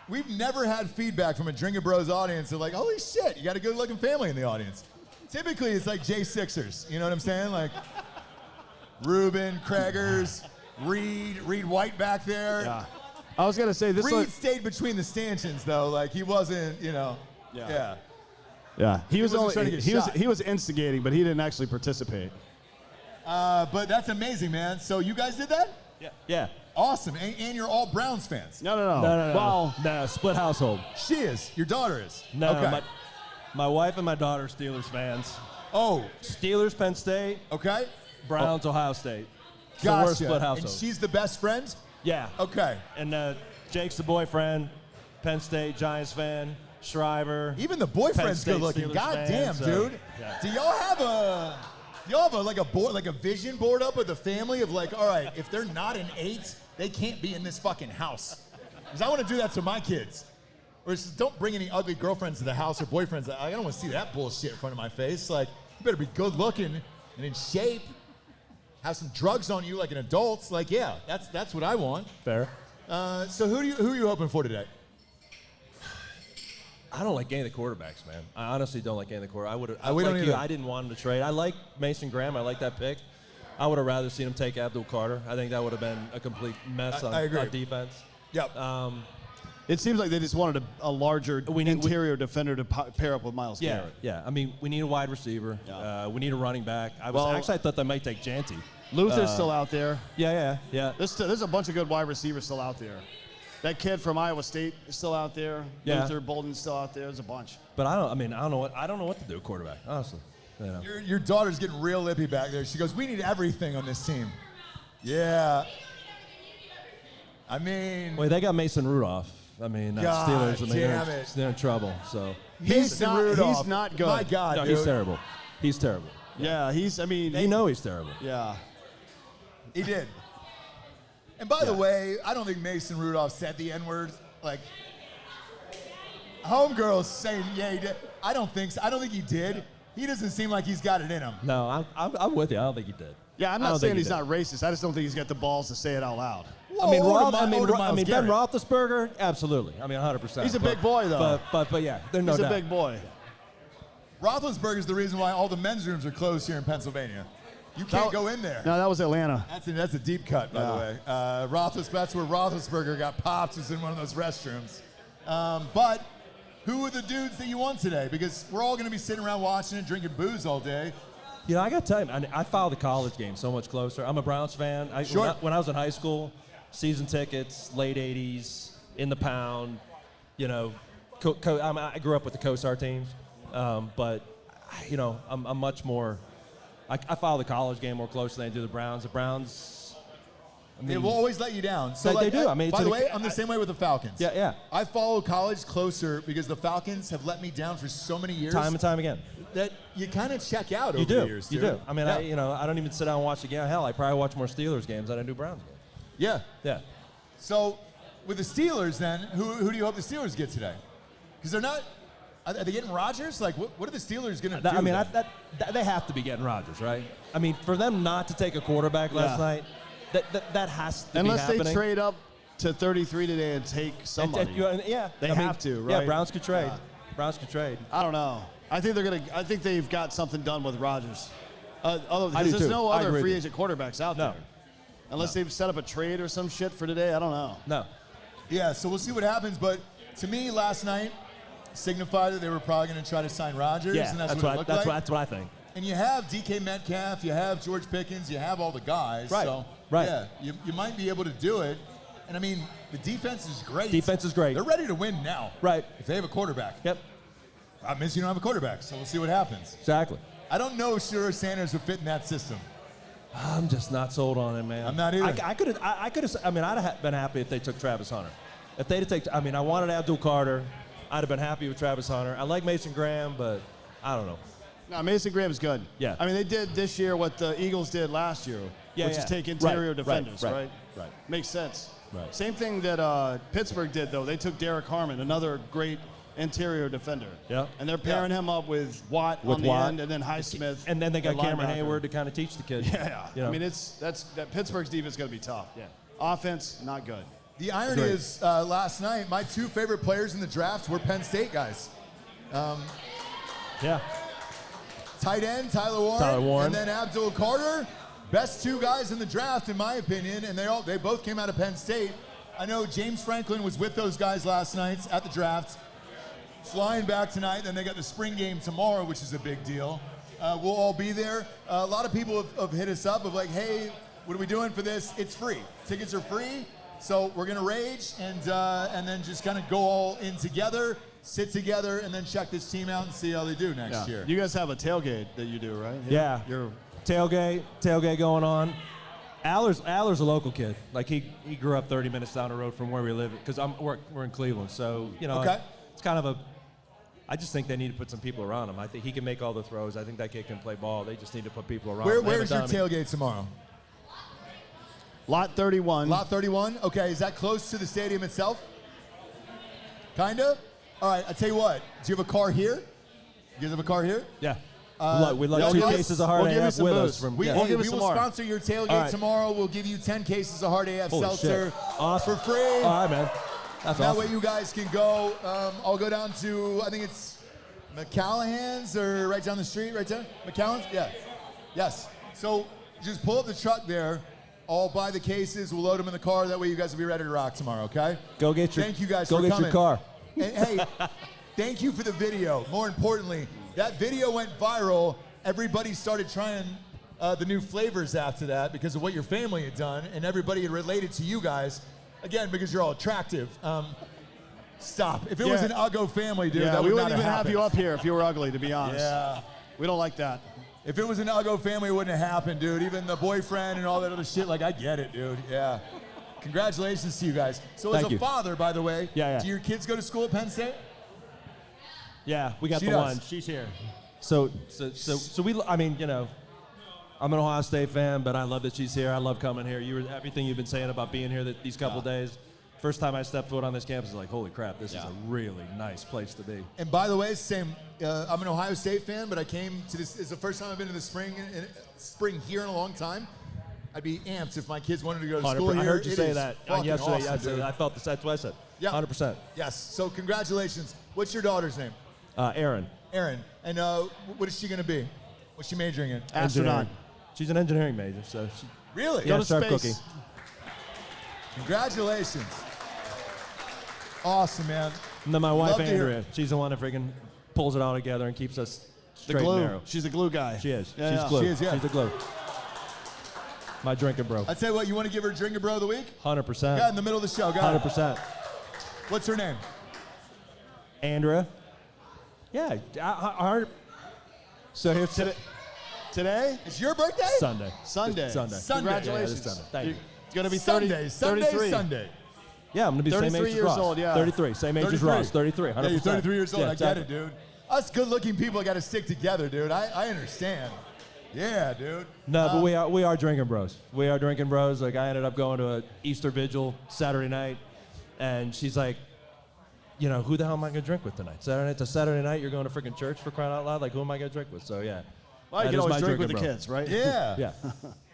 We've never had feedback from a Drinkin' Bros audience. They're like, holy shit, you got a good looking family in the audience. Typically, it's like J6ers. You know what I'm saying? Like Ruben, Craigers, Reed White back there. Yeah. I was going to say this. Reed stayed between the stanchions, though. Like, he wasn't, Yeah. Yeah. He was wasn't trying to get shot. he was instigating, but he didn't actually participate. But that's amazing, man. So you guys did that? Yeah. Awesome. And you're all Browns fans. No. No. Well, No, split household. She is. Your daughter is. No, Okay. my wife and my daughter are Steelers fans. Oh, Steelers, Penn State, okay. Browns, Ohio State. So Gotcha. we're a split And household. she's the best friend? Yeah. Okay. And Jake's the boyfriend, Penn State, Giants fan, Shriver. Even the Penn boyfriend's State good looking. Steelers God fan, damn, so, dude. yeah. Do y'all have a board, like a vision board up with the family of like, all right, if they're not an 8, they can't be in this fucking house. Because I want to do that to my kids. Or just don't bring any ugly girlfriends to the house or boyfriends. I don't want to see that bullshit in front of my face. Like, you better be good looking and in shape. Have some drugs on you like an adult. Like, yeah, that's what I want. Fair. So who are you hoping for today? I don't like any of the quarterbacks, man. I honestly don't like any of the quarterbacks. We don't either. I didn't want him to trade. I like Mason Graham. I like that pick. I would have rather seen him take Abdul Carter. I think that would have been a complete mess I agree. on defense. Yep. it seems like they just wanted a larger interior defender to pair up with Myles Yeah, Garrett. yeah. I mean, we need a wide receiver. Yeah. We need a running back. I thought they might take Janty. Luther's still out there. Yeah. There's a bunch of good wide receivers still out there. That kid from Iowa State is still out there. Yeah. Luther Bolden's still out there. There's a bunch. But I don't know what to do at quarterback, honestly. You know. Your daughter's getting real lippy back there. She goes, we need everything on this team. Yeah. I mean, Wait, they got Mason Rudolph. I mean, God Steelers. I mean, damn it. they're in trouble. So He's not good. My God, no, dude. he's terrible. He's terrible. Yeah, he's. I mean, They know he's terrible. Yeah. He did. And by the way, I don't think Mason Rudolph said the N-word. Like, homegirl's saying, yeah, he did. I don't think so. I don't think he did. He doesn't seem like he's got it in him. No, I'm with you. I don't think he did. Yeah, I'm I not don't saying think he's he not racist. I just don't think he's got the balls to say it out loud. Whoa, I mean, Miles Ben Garrett. Roethlisberger, absolutely. I mean, 100%. He's a big boy, though. But yeah, there's no He's doubt. a big boy. Roethlisberger's the reason why all the men's rooms are closed here in Pennsylvania. You can't go in there. No, that was Atlanta. That's a deep cut, by the way. That's where Roethlisberger got popped, was in one of those restrooms. But who are the dudes that you want today? Because we're all going to be sitting around watching and drinking booze all day. You know, I got to tell you, I follow the college game so much closer. I'm a Browns fan. Sure. When I was in high school, season tickets, late 80s, in the pound, you know, I grew up with the CoStar teams. But, you know, I'm much more, I follow the college game more closely than I do the Browns. The Browns, I mean, They will always let you down. So They do. I mean, by the way, I'm the same way with the Falcons. Yeah. I follow college closer because the Falcons have let me down for so many years. Time and time again. That you kind of check out You over do. the years. You dude. do. I mean, Yeah. I don't even sit down and watch the game. Hell, I probably watch more Steelers games than I do Browns games. Yeah. Yeah. So with the Steelers, then, who do you hope the Steelers get today? Because they're not. Are they getting Rodgers? Like, what are the Steelers going to do? I mean, then? they have to be getting Rodgers, right? I mean, for them not to take a quarterback last night, that has to Unless be they happening. trade up to 33 today and take somebody. They have to, right? Yeah, Browns could trade. Browns could trade. I don't know. I think they've got something done with Rodgers. I do There's too. no I other agree free with you. agent quarterbacks out No. there. Unless they've set up a trade or some shit for today, I don't know. No. Yeah, so we'll see what happens. But to me, last night signified that they were probably going to try to sign Rodgers, Yeah, and that's what it looked like. that's what I think. And you have DK Metcalf, you have George Pickens, you have all the guys. Right, So, right. yeah, you might be able to do it. And, I mean, the defense is great. Defense is great. They're ready to win now. Right. If they have a quarterback. Yep. I miss you don't have a quarterback, so we'll see what happens. Exactly. I don't know if Shura Sanders would fit in that system. I'm just not sold on it, man. I'm not either. I could have. I mean, I'd have been happy if they took Travis Hunter. If they'd have taken, I mean, I wanted Abdul Carter. I'd have been happy with Travis Hunter. I like Mason Graham, but I don't know. No, Mason Graham's good. Yeah. I mean, they did this year what the Eagles did last year, which is take interior defenders, right? Right. Makes sense. Right. Same thing that Pittsburgh did, though. They took Derek Harmon, another great interior defender. Yeah. And they're pairing him up with Watt on the end, and then Highsmith. And then they got the Cameron linebacker. Hayward to kind of teach the kid. Yeah. You know? I mean, that Pittsburgh's defense is going to be tough. Yeah. Offense, not good. The irony Great. is, last night, my two favorite players in the draft were Penn State guys. Yeah. Tight end, Tyler Warren. And then Abdul Carter. Best two guys in the draft, in my opinion, and they both came out of Penn State. I know James Franklin was with those guys last night at the draft. Flying back tonight, then they got the spring game tomorrow, which is a big deal. We'll all be there. A lot of people have hit us up of like, hey, what are we doing for this? It's free. Tickets are free. So we're gonna rage and then just kind of go all in together, sit together, and then check this team out and see how they do next year. You guys have a tailgate that you do, right? Yeah. You're Tailgate going on. Aller's a local kid. Like he grew up 30 minutes down the road from where we live because we're in Cleveland. So you know, it's kind of a. I just think they need to put some people around him. I think he can make all the throws. I think that kid can play ball. They just need to put people around him. Where's your tailgate tomorrow? Lot 31. Lot 31? Okay, is that close to the stadium itself? Kinda? All right, I tell you what. Do you have a car here? You guys have a car here? Yeah. we'll we'd like 2 give you- cases of hard we'll give you AF some with booze. us. From, We, yeah. We'll hey, give we us will some more. sponsor your tailgate All right. tomorrow. We'll give you 10 cases of hard AF Holy seltzer shit. Awesome. for free. All right, man. That's That awesome. way you guys can go. I'll go down to, I think it's McCallahan's or right down the street, right there? McCallan's? Yeah. Yes. So just pull up the truck there. I'll buy the cases. We'll load them in the car. That way you guys will be ready to rock tomorrow, okay? Go get your. Thank you guys Go for get coming. your car. And, hey, thank you for the video. More importantly, that video went viral. Everybody started trying the new flavors after that because of what your family had done, and everybody had related to you guys. Again, because you're all attractive. Stop. If it was an Uggo family, dude, that we would wouldn't not even have happened. you up here if you were ugly, to be honest. Yeah. We don't like that. If it was an Uggo family, it wouldn't have happened, dude. Even the boyfriend and all that other shit. Like, I get it, dude. Yeah. Congratulations to you guys. So as Thank a you. father, by the way, Yeah. do your kids go to school at Penn State? Yeah, we got She the does. one. She's here. So we. I mean, I'm an Ohio State fan, but I love that she's here. I love coming here. Everything you've been saying about being here these couple days. First time I stepped foot on this campus, I was like, holy crap, this is a really nice place to be. And by the way, same. I'm an Ohio State fan, but I came to this. It's the first time I've been to the spring here in a long time. I'd be amped if my kids wanted to go to school here. I heard you It say is that fucking yesterday. awesome, dude. I felt that's what I said. Yeah. 100%. Yes. So congratulations. What's your daughter's name? Erin. Erin. And what is she going to be? What's she majoring in? Astronaut. Engineering. She's an engineering major, so she Really? Go to sharp space. cookie. Congratulations. Awesome, man. And then my wife Love to hear Andrea, she's the one that freaking pulls it all together and keeps us The straight and glue. narrow. She's the glue guy. She is. Yeah, She's yeah. glue. She is, yeah. She's the glue. My drinking bro. I tell you what, you want to give her Drinkin' Bro of the Week? 100%. Go in the middle of the show. Go ahead. 100%. What's her name? Andrea. Yeah. So here's Today? It's your birthday? Sunday. Sunday. Sunday. Sunday. Congratulations. Yeah, this Sunday. Thank you. You're going to be 30, Sunday. Sunday. 33. Sunday. Yeah, I'm gonna be the same 33 age as years Ross. old, yeah. 33, same age as Ross. 33. 100%. Yeah, you're 33 years old. Yeah, I get exactly. it, dude. Us good-looking people got to stick together, dude. I understand. Yeah, dude. No, but we are drinking bros. We are drinking bros. Like I ended up going to a Easter vigil Saturday night, and she's like, you know, who the hell am I gonna drink with tonight? It's a Saturday night. You're going to freaking church for crying out loud. Like, who am I gonna drink with? So yeah. Well, you That can is always my drink with the drinking bro. kids, right? Yeah. Yeah.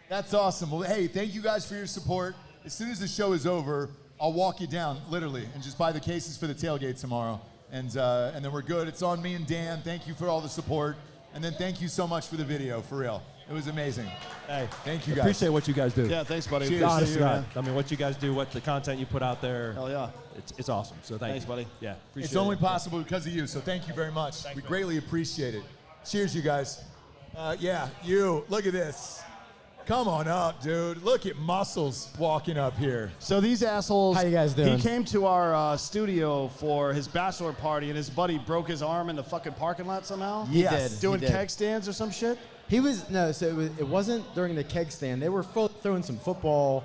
That's awesome. Well, hey, thank you guys for your support. As soon as the show is over, I'll walk you down, literally, and just buy the cases for the tailgate tomorrow. And then we're good. It's on me and Dan. Thank you for all the support. And then thank you so much for the video, for real. It was amazing. Hey, Thank you guys. appreciate what you guys do. Yeah, thanks, buddy. Cheers. Good to Honest see to you, God. man. I mean, what you guys do, what the content you put out there. Hell yeah. It's awesome. So Thanks, you. buddy. Yeah, appreciate It's only it. possible because of you, so thank you very much. We greatly appreciate it. Cheers, you guys. Yeah, you. Look at this. Come on up, dude. Look at Muscles walking up here. So these assholes. How you guys doing? He came to our studio for his bachelor party, and his buddy broke his arm in the fucking parking lot somehow. Yes. did. Doing He did. keg stands or some shit. He was no, so it wasn't during the keg stand. They were throwing some football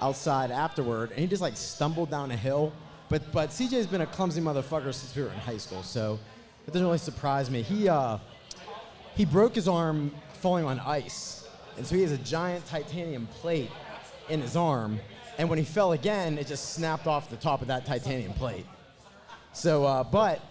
outside afterward, and he just like stumbled down a hill. But CJ's been a clumsy motherfucker since we were in high school, so it doesn't really surprise me. He broke his arm falling on ice, and so he has a giant titanium plate in his arm. And when he fell again, it just snapped off the top of that titanium plate. So, but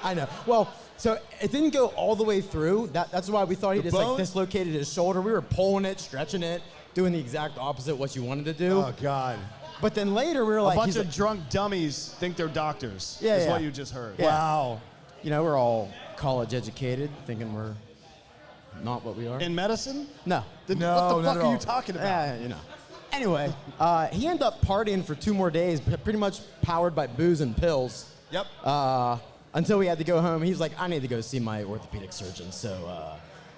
I know. Well, so it didn't go all the way through. That's why we thought he The just bone? like dislocated his shoulder. We were pulling it, stretching it, doing the exact opposite of what you wanted to do. Oh, God. But then later we were A like, bunch he's of like, drunk dummies think they're doctors. Yeah, is yeah. what you just heard. Yeah. Wow. you know, we're all college educated, thinking we're not what we are. In medicine? No. Then No, what the not fuck at are all. you talking about? Yeah, you know. Anyway, he ended up partying for 2 more days, pretty much powered by booze and pills. Yep. Until we had to go home. He was like, I need to go see my orthopedic surgeon, so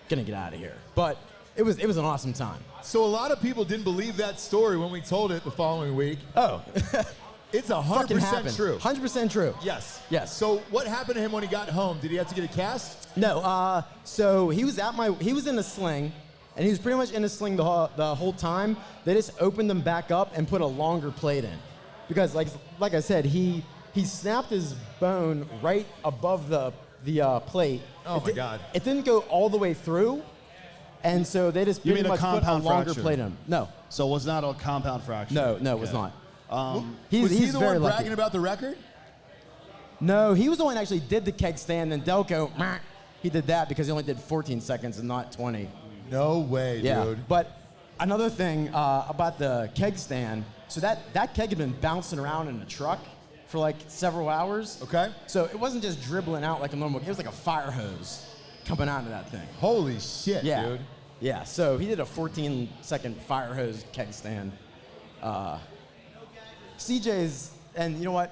gonna get out of here. But it was an awesome time. So a lot of people didn't believe that story when we told it the following week. Oh, It's fucking 100% happened. true. 100% true. Yes. Yes. So what happened to him when he got home? Did he have to get a cast? No, so he was in a sling, and he was pretty much in a sling the whole time. They just opened him back up and put a longer plate in, because like I said, he snapped his bone right above the plate. Oh, my God. It didn't go all the way through, and so they just You pretty mean a much put a compound longer fracture? plate in him. No, So it was not a compound fracture. no, it was Okay. not. Was he He's the very one lucky. bragging about the record? No, he was the one that actually did the keg stand, and Delco, meh, he did that because he only did 14 seconds and not 20. No way, Yeah, dude. but another thing about the keg stand, so that keg had been bouncing around in the truck for like several hours. Okay. So it wasn't just dribbling out like a normal, it was like a fire hose coming out of that thing. Holy shit, Yeah. dude. Yeah, so he did a 14-second fire hose keg stand. CJ's, and you know what,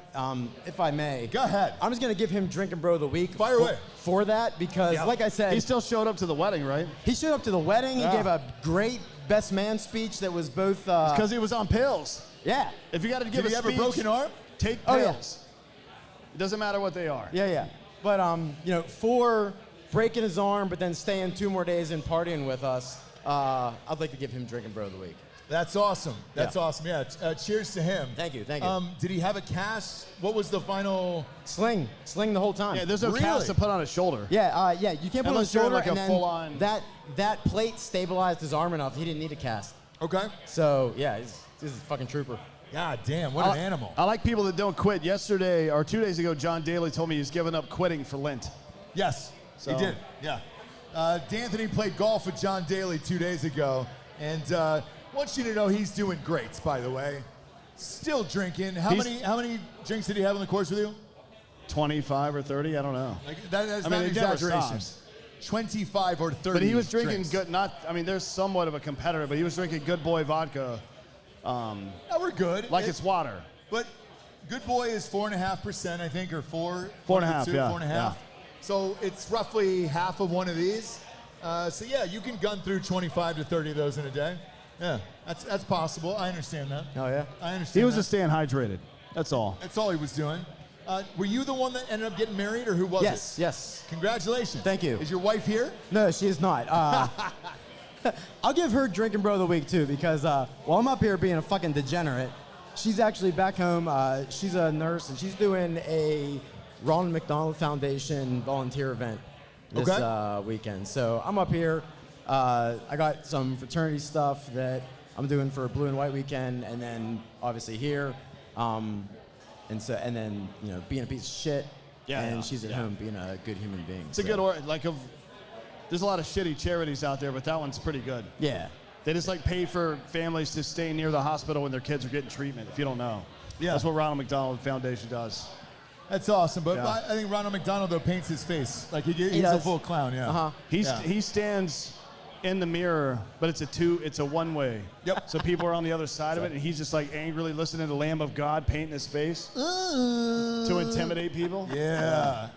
if I may. Go ahead. I'm just going to give him Drinkin' Bro of the Week. Fire away. For that, because Yeah. like I said, He still showed up to the wedding, right? he showed up to the wedding. Yeah. He gave a great best man speech that was both. Because he was on pills. Yeah. If you got to give Did he a have a speech, broken arm? take Oh, yeah. pills. It doesn't matter what they are. Yeah. But you know, for breaking his arm, but then staying 2 more days and partying with us, I'd like to give him Drinkin' Bro of the Week. That's awesome. That's Yeah. awesome. Yeah. Cheers to him. Thank you. Thank you. Did he have a cast? What was the final? Sling the whole time. Yeah, there's no Really? cast to put on his shoulder. Yeah, you can't put it on Unless his you're shoulder, like a and then full-on- that plate stabilized his arm enough. He didn't need a cast. Okay. So yeah, he's a fucking trooper. God damn, what an animal. I like people that don't quit. Yesterday, or 2 days ago, John Daly told me he's given up quitting for Lent. Yes, So- he did. Yeah. D'Anthony played golf with John Daly 2 days ago, and want you to know he's doing great. By the way, still drinking. How many drinks did he have on the course with you? 25 or 30, I don't know. Like, that's I not mean, an he never exaggeration. stops. 25 or 30. But he was drinking drinks. good, there's somewhat of a competitor, but he was drinking Good Boy vodka Yeah, we're good. like it's water. But Good Boy is 4.5%, I think, or 4. 4.5, 2, yeah, 4.5. yeah. So it's roughly half of one of these. So yeah, you can gun through 25 to 30 of those in a day. Yeah, that's possible. I understand that. Oh yeah. I understand. He was that. just staying hydrated. That's all. That's all he was doing. Were you the one that ended up getting married, or who was Yes. it? Yes. Congratulations. Thank you. Is your wife here? No, she is not. I'll give her Drinkin' Bro of the Week, too, because while I'm up here being a fucking degenerate, she's actually back home. She's a nurse, and she's doing a Ronald McDonald Foundation volunteer event this weekend. So I'm up here. I got some fraternity stuff that I'm doing for Blue and White Weekend, and then obviously here. And then, being a piece of shit. Yeah, and yeah, she's at home being a good human being. It's a good there's a lot of shitty charities out there, but that one's pretty good. Yeah. They just pay for families to stay near the hospital when their kids are getting treatment, if you don't know. Yeah. That's what Ronald McDonald Foundation does. That's awesome. But Yeah. I think Ronald McDonald, though, paints his face. Like, he's a does. full clown, yeah. Uh-huh. He stands in the mirror, but it's a one-way. Yep. So people are on the other side of it, and he's just angrily listening to the Lamb of God painting his face to intimidate people. Yeah.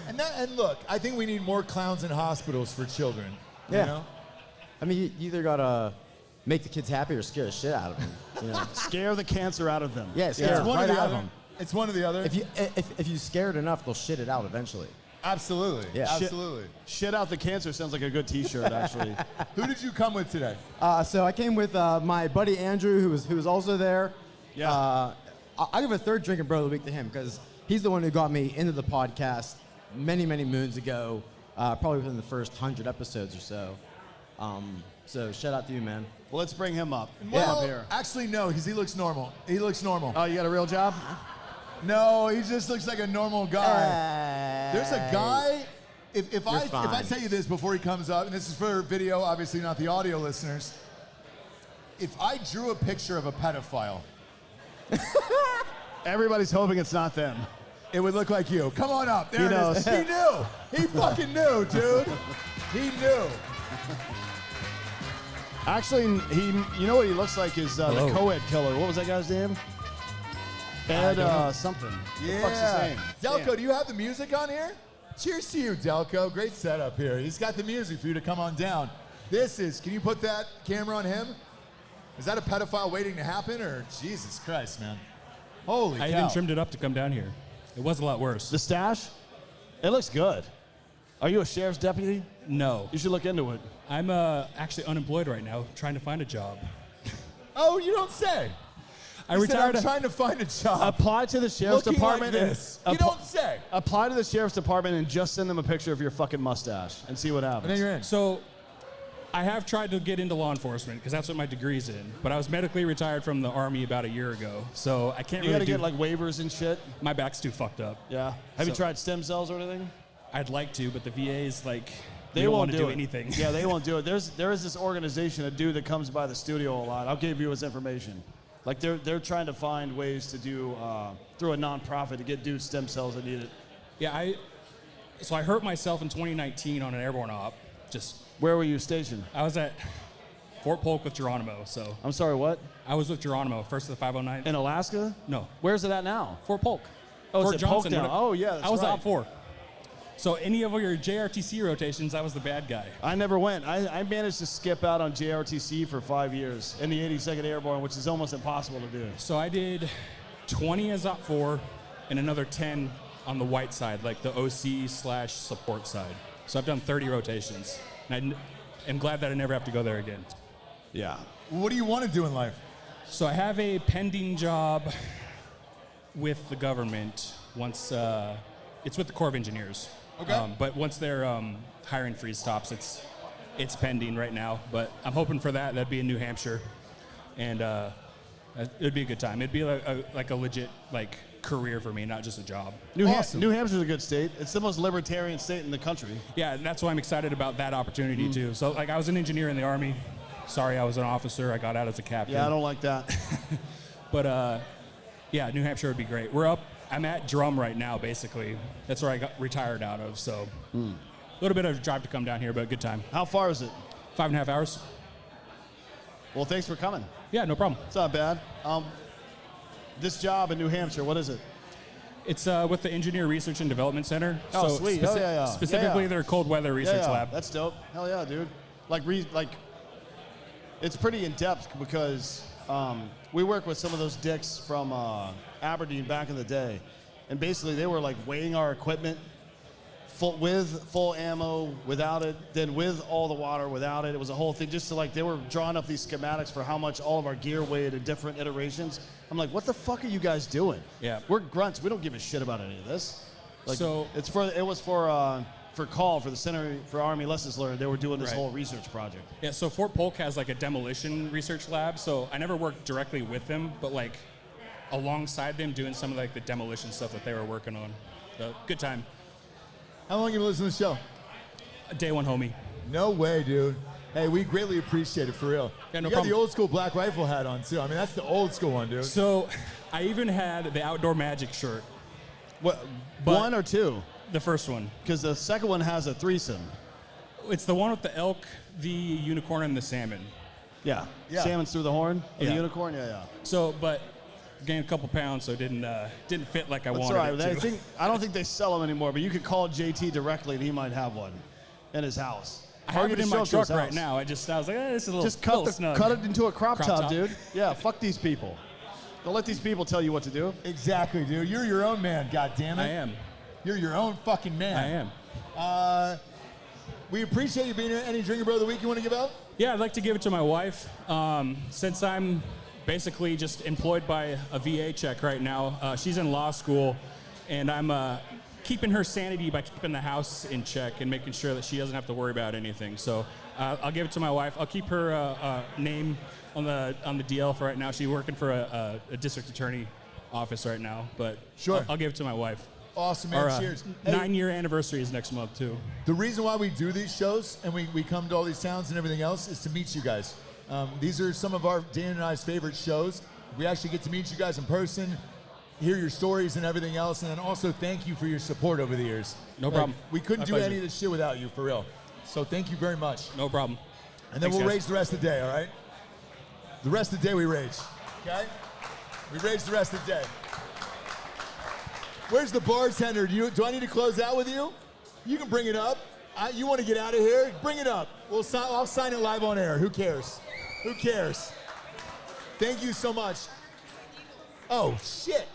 And look, I think we need more clowns in hospitals for children. Yeah. You know? I mean, you either gotta make the kids happy or scare the shit out of them. Scare the cancer out of them. Yeah, scare It's one right or the out of other. them. It's one or the other. If you scare it enough, they'll shit it out eventually. Absolutely. Yeah. Absolutely. Shit out the cancer sounds like a good T-shirt, actually. Who did you come with today? So I came with my buddy Andrew, who was also there. Yeah. I'll give a third Drinkin' Bro of the Week to him because he's the one who got me into the podcast many, many moons ago, probably within the first 100 episodes or so. So shout out to you, man. Well, let's bring him up. Well, Up here. actually, no, because he looks normal. He looks normal. Oh, you got a real job? No, he just looks like a normal guy. There's a guy. If I fine. tell you this before he comes up, and this is for video, obviously not the audio listeners. If I drew a picture of a pedophile, Everybody's hoping it's not them. it would look like you. Come on up. There He it knows. is. He knew. He fucking knew, dude. He knew. Actually, you know what he looks like is the Hello. co-ed killer. What was that guy's name? Ed something. Yeah. What the fuck's his name? Delco, Damn. do you have the music on here? Cheers to you, Delco. Great setup here. He's got the music for you to come on down. Can you put that camera on him? Is that a pedophile waiting to happen, or Jesus Christ, man? Holy I cow. even trimmed it up to come down here. It was a lot worse. The stash? It looks good. Are you a sheriff's deputy? No. You should look into it. I'm actually unemployed right now, trying to find a job. Oh, you don't say. I He said, retired. I'm trying to find a job. Apply to the sheriff's Looking department. like and- this. You don't say. Apply to the sheriff's department and just send them a picture of your fucking mustache and see what happens. And then you're in. So, I have tried to get into law enforcement because that's what my degree's in. But I was medically retired from the Army about a year ago, so I can't You really gotta do. get waivers and shit. My back's too fucked up. Yeah. Have you So- tried stem cells or anything? I'd like to, but the VA's like They don't won't want to do it. anything. Yeah, they won't do it. There is this organization, a dude that comes by the studio a lot. I'll give you his information. Like they're trying to find ways to do through a nonprofit to get dudes stem cells that need it. Yeah, So I hurt myself in 2019 on an airborne op. Where were you stationed? I was at Fort Polk with Geronimo. So I'm sorry, what? I was with Geronimo, first of the 509th. In Alaska? No, Where's it at now? Fort Polk. Oh, Fort it's at Polk now. whatever. Oh, yeah, that's I was right. Op 4. So any of your JRTC rotations, I was the bad guy. I never went. I managed to skip out on JRTC for 5 years in the 82nd Airborne, which is almost impossible to do. So I did 20 as Op 4 and another 10 on the white side, like the OC/support side. So I've done 30 rotations. And I'm glad that I never have to go there again. Yeah. What do you want to do in life? So I have a pending job with the government once it's with the Corps of Engineers. Okay. But once their hiring freeze stops, it's pending right now. But I'm hoping for that. That'd be in New Hampshire, and it'd be a good time. It'd be like a legit like career for me, not just a job. New Awesome. Hampshire's a good state. It's the most libertarian state in the country. Yeah, and that's why I'm excited about that opportunity too. So like I was an engineer in the Army. Sorry, I was an officer. I got out as a captain. Yeah, I don't like that. But yeah, New Hampshire would be great. I'm at Drum right now, basically. That's where I got retired out of. So a little bit of a drive to come down here, but good time. How far is it? 5.5 hours. Well, thanks for coming. Yeah, no problem. It's not bad. This job in New Hampshire, what is it? It's with the Engineer Research and Development Center. Oh, sweet. Oh, yeah. Specifically, Yeah. their cold weather research yeah, lab. That's dope. Hell yeah, dude. Like it's pretty in depth because we work with some of those dicks from Aberdeen back in the day, and basically they were like weighing our equipment with full ammo, without it, then with all the water, without it. It was a whole thing. Just to like they were drawing up these schematics for how much all of our gear weighed in different iterations. I'm like, what the fuck are you guys doing? Yeah. We're grunts. We don't give a shit about any of this. Like, So- it was for call for the Center for Army Lessons Learned. They were doing this Right. whole research project. Yeah, so Fort Polk has like a demolition research lab. So I never worked directly with them, but like alongside them doing some of like the demolition stuff that they were working on. So good time. How long have you been listening to the show? Day one, homie. No way, dude. Hey, we greatly appreciate it, for real. Yeah, no you got the problem. old school Black Rifle hat on, too. I mean, that's the old school one, dude. So I even had the Outdoor Magic shirt, What? But- One or two? the first one. Because the second one has a threesome. It's the one with the elk, the unicorn, and the salmon. Yeah. Yeah. Salmon's through the horn of Yeah. the unicorn. Yeah. So, but gained a couple pounds, so it didn't fit like I That's wanted all right. it to. I don't think they sell them anymore, but you could call JT directly and he might have one in his house. I Or have you it just in show my up to his truck right house. now. I was like, this is a little, Just little snug. cut it into a crop Crop top, top. dude. Yeah, fuck these people. Don't let these people tell you what to do. Exactly, dude. You're your own man, goddammit. I am. You're your own fucking man. I am. We appreciate you being here. Any Drinking Bro of the Week you want to give out? Yeah, I'd like to give it to my wife. Since I'm basically just employed by a VA check right now, she's in law school, and I'm keeping her sanity by keeping the house in check and making sure that she doesn't have to worry about anything. So I'll give it to my wife. I'll keep her name on the DL for right now. She's working for a district attorney office right now, but Sure. I'll give it to my wife. Awesome, man. Our Cheers. Hey, 9-year anniversary is next month, too. the reason why we do these shows and we come to all these towns and everything else is to meet you guys. These are some of our, Dan and I's favorite shows. We actually get to meet you guys in person, hear your stories and everything else, and then also thank you for your support over the years. No problem. We couldn't My do pleasure. any of this shit without you, for real. So thank you very much. No problem. And then Thanks, we'll guys. rage the rest of the day, all right? The rest of the day we rage, okay? We rage the rest of the day. Where's the bartender? Do I need to close out with you? You can bring it up. You want to get out of here? Bring it up. I'll sign it live on air. Who cares? Who cares? Thank you so much. Oh shit!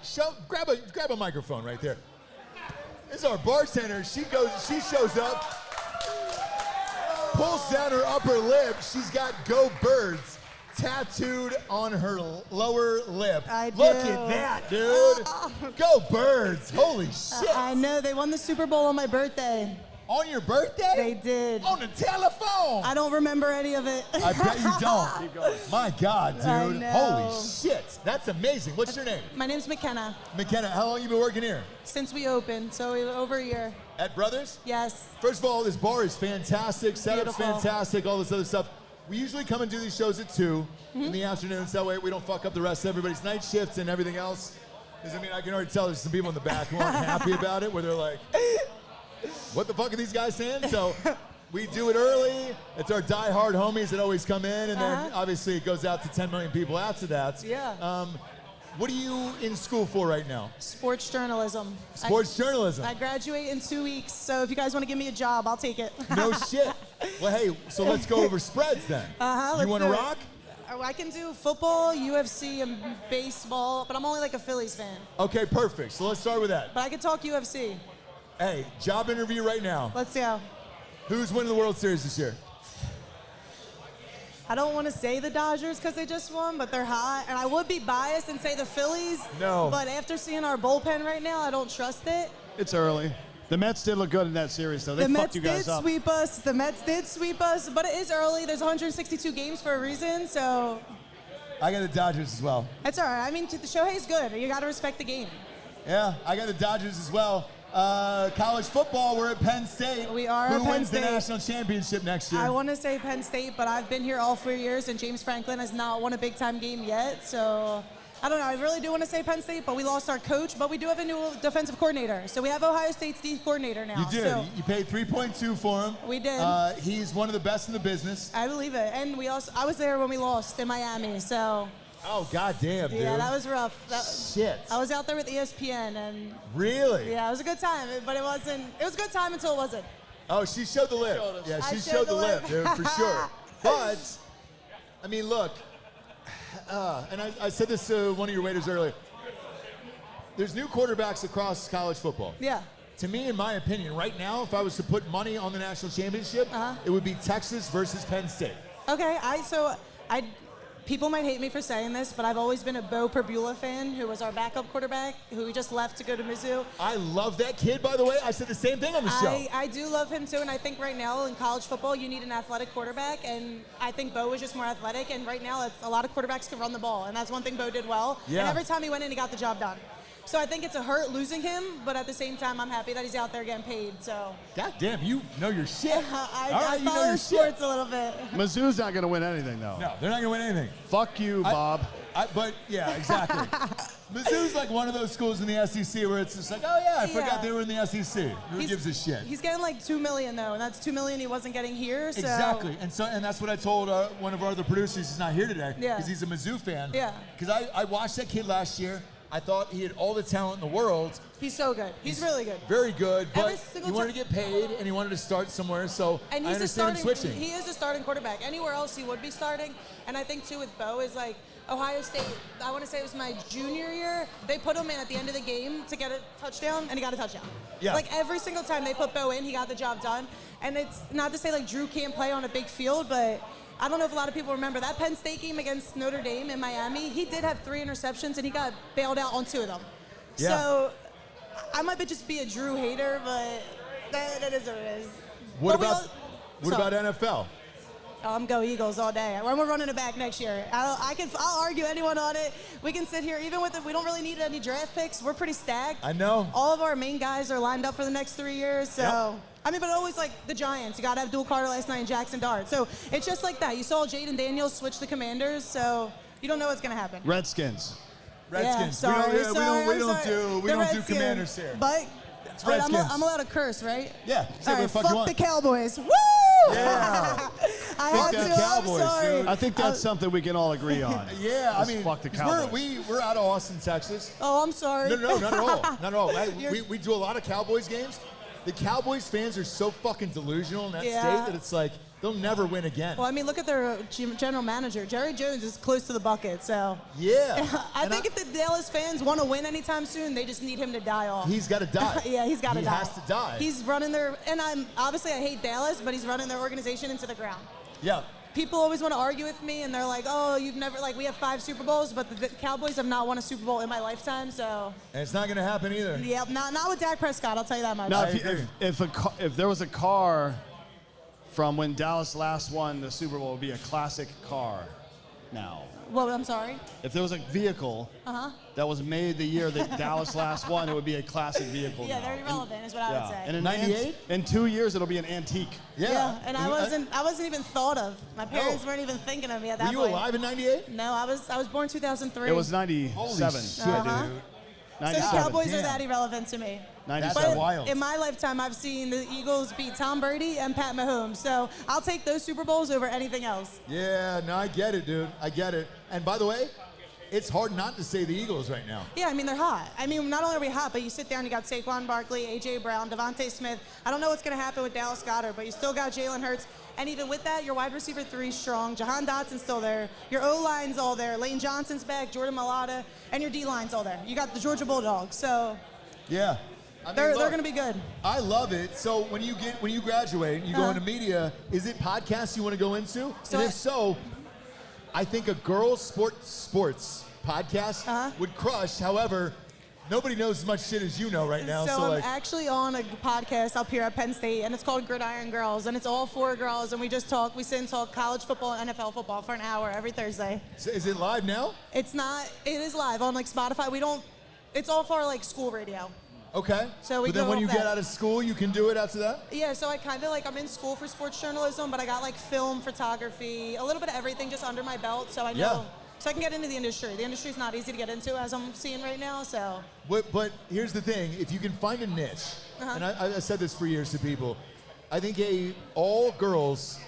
Grab a microphone right there. This is our bartender. She shows up, pulls down her upper lip. She's got "Go Birds" tattooed on her lower lip. I Look do. at that, dude. Go Birds! Holy shit! I know, they won the Super Bowl on my birthday. On your birthday? They did. On the telephone. I don't remember any of it. I bet you don't. My God, dude. I know. Holy shit. That's amazing. What's your name? My name's McKenna, McKenna. How long you been working here? since we opened, so over a year. At Brothers? Yes. First of all, this bar is fantastic. Setup's Beautiful. fantastic. All this other stuff. We usually come and do these shows at 2 in the afternoons. That way we don't fuck up the rest of everybody's night shifts and everything else. Because, I mean, I can already tell there's some people in the back who aren't happy about it, where they're like, what the fuck are these guys saying? So we do it early. It's our die-hard homies that always come in, and then obviously it goes out to 10 million people after that. Yeah. What are you in school for right now? Sports journalism. Sports journalism. I graduate in 2 weeks, so if you guys want to give me a job, I'll take it. No shit. Well, hey, so let's go over spreads then. Uh-huh, You let's want to do it. rock? Oh, I can do football, UFC, and baseball, but I'm only like a Phillies fan. Okay, perfect. So let's start with that. But I can talk UFC. Hey, job interview right now. Let's go. Who's winning the World Series this year? I don't want to say the Dodgers because they just won, but they're hot. And I would be biased and say the Phillies. No. But after seeing our bullpen right now, I don't trust it. It's early. The Mets did look good in that series, though. They The fucked Mets you guys did up. sweep us. The Mets did sweep us, but it is early. There's 162 games for a reason, so I got the Dodgers as well. that's all right. I mean, the Shohei's good. You got to respect the game. Yeah, I got the Dodgers as well. College football, we're at Penn State. We are Who at Penn wins State. the national championship next year? I want to say Penn State, but I've been here all 4 years, and James Franklin has not won a big-time game yet. So I don't know. I really do want to say Penn State, but we lost our coach. But we do have a new defensive coordinator. So we have Ohio State's D coordinator now. You did. So You paid 3.2 for him. We did. He's one of the best in the business. I believe it. And I was there when we lost in Miami. So Oh, goddamn, dude. yeah, that was rough. Shit. I was out there with ESPN, and Really? yeah, it was a good time. But it wasn't. It was a good time until it wasn't. Oh, she showed the lip. Yeah, I she showed showed the the lip, lip. dude, for sure. But, I mean, look, and I said this to one of your waiters earlier. There's new quarterbacks across college football. Yeah. To me, in my opinion, right now, if I was to put money on the national championship, it would be Texas versus Penn State. Okay. People might hate me for saying this, but I've always been a Bo Perbula fan, who was our backup quarterback, who just left to go to Mizzou. I love that kid, by the way. I said the same thing on the show. I do love him too, and I think right now in college football you need an athletic quarterback, and I think Bo was just more athletic, and right now a lot of quarterbacks can run the ball, and that's one thing Bo did well. Yeah. And every time he went in, he got the job done. So I think it's a hurt losing him, but at the same time, I'm happy that he's out there getting paid. So God damn, you know your shit. I you know follow your sports shit. a little bit. Mizzou's not going to win anything, though. No, they're not going to win anything. Fuck you, Bob. But, yeah, exactly. Mizzou's like one of those schools in the SEC where it's just like, oh, yeah, I forgot they were in the SEC. Who gives a shit? He's getting like $2 million, though, and that's $2 million he wasn't getting here. So. Exactly. And that's what I told one of our other producers. He's not here today Yeah. because he's a Mizzou fan. Yeah. Because I watched that kid last year. I thought he had all the talent in the world. He's so good. He's really good. Very good, Every but single he wanted to get paid and he wanted to start somewhere. So And I he's understand him switching. He is a starting quarterback. Anywhere else he would be starting. And I think too with Bo is like Ohio State. I want to say it was my junior year. They put him in at the end of the game to get a touchdown, and he got a touchdown. Yeah. Like every single time they put Bo in, he got the job done. And it's not to say like Drew can't play on a big field, but I don't know if a lot of people remember that Penn State game against Notre Dame in Miami. He did have 3 interceptions, and he got bailed out on 2 of them. Yeah. So I might just be a Drew hater, but that is what it is. What But we about all- NFL? I'm go Eagles all day. When we're running it back next year, I'll argue anyone on it. We can sit here, even with we don't really need any draft picks. We're pretty stacked. I know. All of our main guys are lined up for the next 3 years. So, Yep. I mean, but always like the Giants. You got to have Dual Carter last night and Jackson Dart. So it's just like that. You saw Jaden Daniels switch the Commanders, so you don't know what's gonna happen. Redskins. Redskins. Yeah, sorry, we don't sorry. do The Commanders Redskins. here. But wait, Redskins. I'm allowed to curse, right? Yeah. Say All what right, the fuck fuck you want. the Cowboys. Woo! Yeah. I had the to. Cowboys, I'm sorry. dude. I think that's something we can all agree on. Yeah, I Just mean, fuck the 'cause Cowboys. we're out of Austin, Texas. Oh, I'm sorry. No, not at all. Not at all. You're- We do a lot of Cowboys games. The Cowboys fans are so fucking delusional in that Yeah. state that it's like they'll never win again. Well, I mean, look at their general manager. Jerry Jones is close to the bucket, so. Yeah. I And think if the Dallas fans want to win anytime soon, they just need him to die off. He's got to die. Yeah, he's got to die. He has to die. He's running their, and I hate Dallas, but he's running their organization into the ground. Yeah. People always want to argue with me, and they're like, "Oh, you've never we have 5 Super Bowls, but the Cowboys have not won a Super Bowl in my lifetime." So, And it's not going to happen either. yeah, not with Dak Prescott. I'll tell you that much. Now, I agree. if there was a car from when Dallas last won the Super Bowl, it would be a classic car now. Well, I'm sorry. If there was a vehicle that was made the year that Dallas last won, it would be a classic vehicle Yeah, now. they're irrelevant, is what I would say. And in 98? In 2 years, it'll be an antique. Yeah, and I wasn't even thought of. My parents weren't even thinking of me at that Were you point. alive in 98? No, I was born 2003. It was 97. Holy shit, Uh-huh. dude. So the 97. Cowboys are Damn. that irrelevant to me. 97. But wild. in my lifetime, I've seen the Eagles beat Tom Brady and Pat Mahomes. So I'll take those Super Bowls over anything else. Yeah, no, I get it, dude. I get it. And by the way, it's hard not to say the Eagles right now. Yeah, I mean, they're hot. I mean, not only are we hot, but you sit down, you got Saquon Barkley, A.J. Brown, Devontae Smith. I don't know what's going to happen with Dallas Goedert, but you still got Jalen Hurts. And even with that, your wide receiver 3's strong. Jahan Dotson's still there. Your O-line's all there. Lane Johnson's back, Jordan Mailata, and your D-line's all there. You got the Georgia Bulldogs. So Yeah. I mean, they're look, going to be good. I love it. So when you graduate and you go into media, is it podcasts you want to go into? So and if so, I think a girls' sports podcast would crush. However, nobody knows as much shit as you know right now. So I'm actually on a podcast up here at Penn State, and it's called Gridiron Girls, and it's all 4 girls, and we sit and talk college football and NFL football for an hour every Thursday. So is it live now? It's not. It is live on like Spotify. We don't. It's all for like school radio. Okay. So we but then go when off you get that. out of school, you can do it after that? Yeah, so I kind of like, I'm in school for sports journalism, but I got like film, photography, a little bit of everything just under my belt, so I know. Yeah. So I can get into the industry. The industry's not easy to get into, as I'm seeing right now, so. But here's the thing. If you can find a niche, and I said this for years to people, I think a all-girls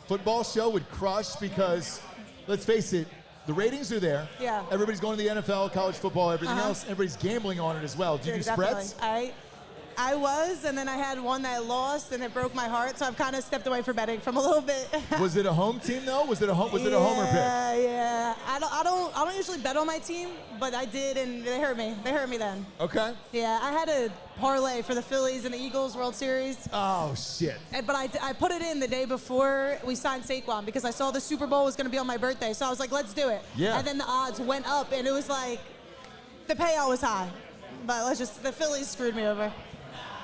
football show would crush because, let's face it, the ratings are there. Yeah. Everybody's going to the NFL, college football, everything else. Everybody's gambling on it as well. Do you do spreads? I was, and then I had one that lost, and it broke my heart. So I've kind of stepped away from betting from a little bit. Was it a home team though? Was it a homer pick? Yeah. I don't usually bet on my team, but I did, and they hurt me. They hurt me then. Okay. Yeah, I had a parlay for the Phillies and the Eagles World Series. Oh shit. But I put it in the day before we signed Saquon because I saw the Super Bowl was going to be on my birthday. So I was like, let's do it. Yeah. And then the odds went up, and it was like, the payout was high. But the Phillies screwed me over.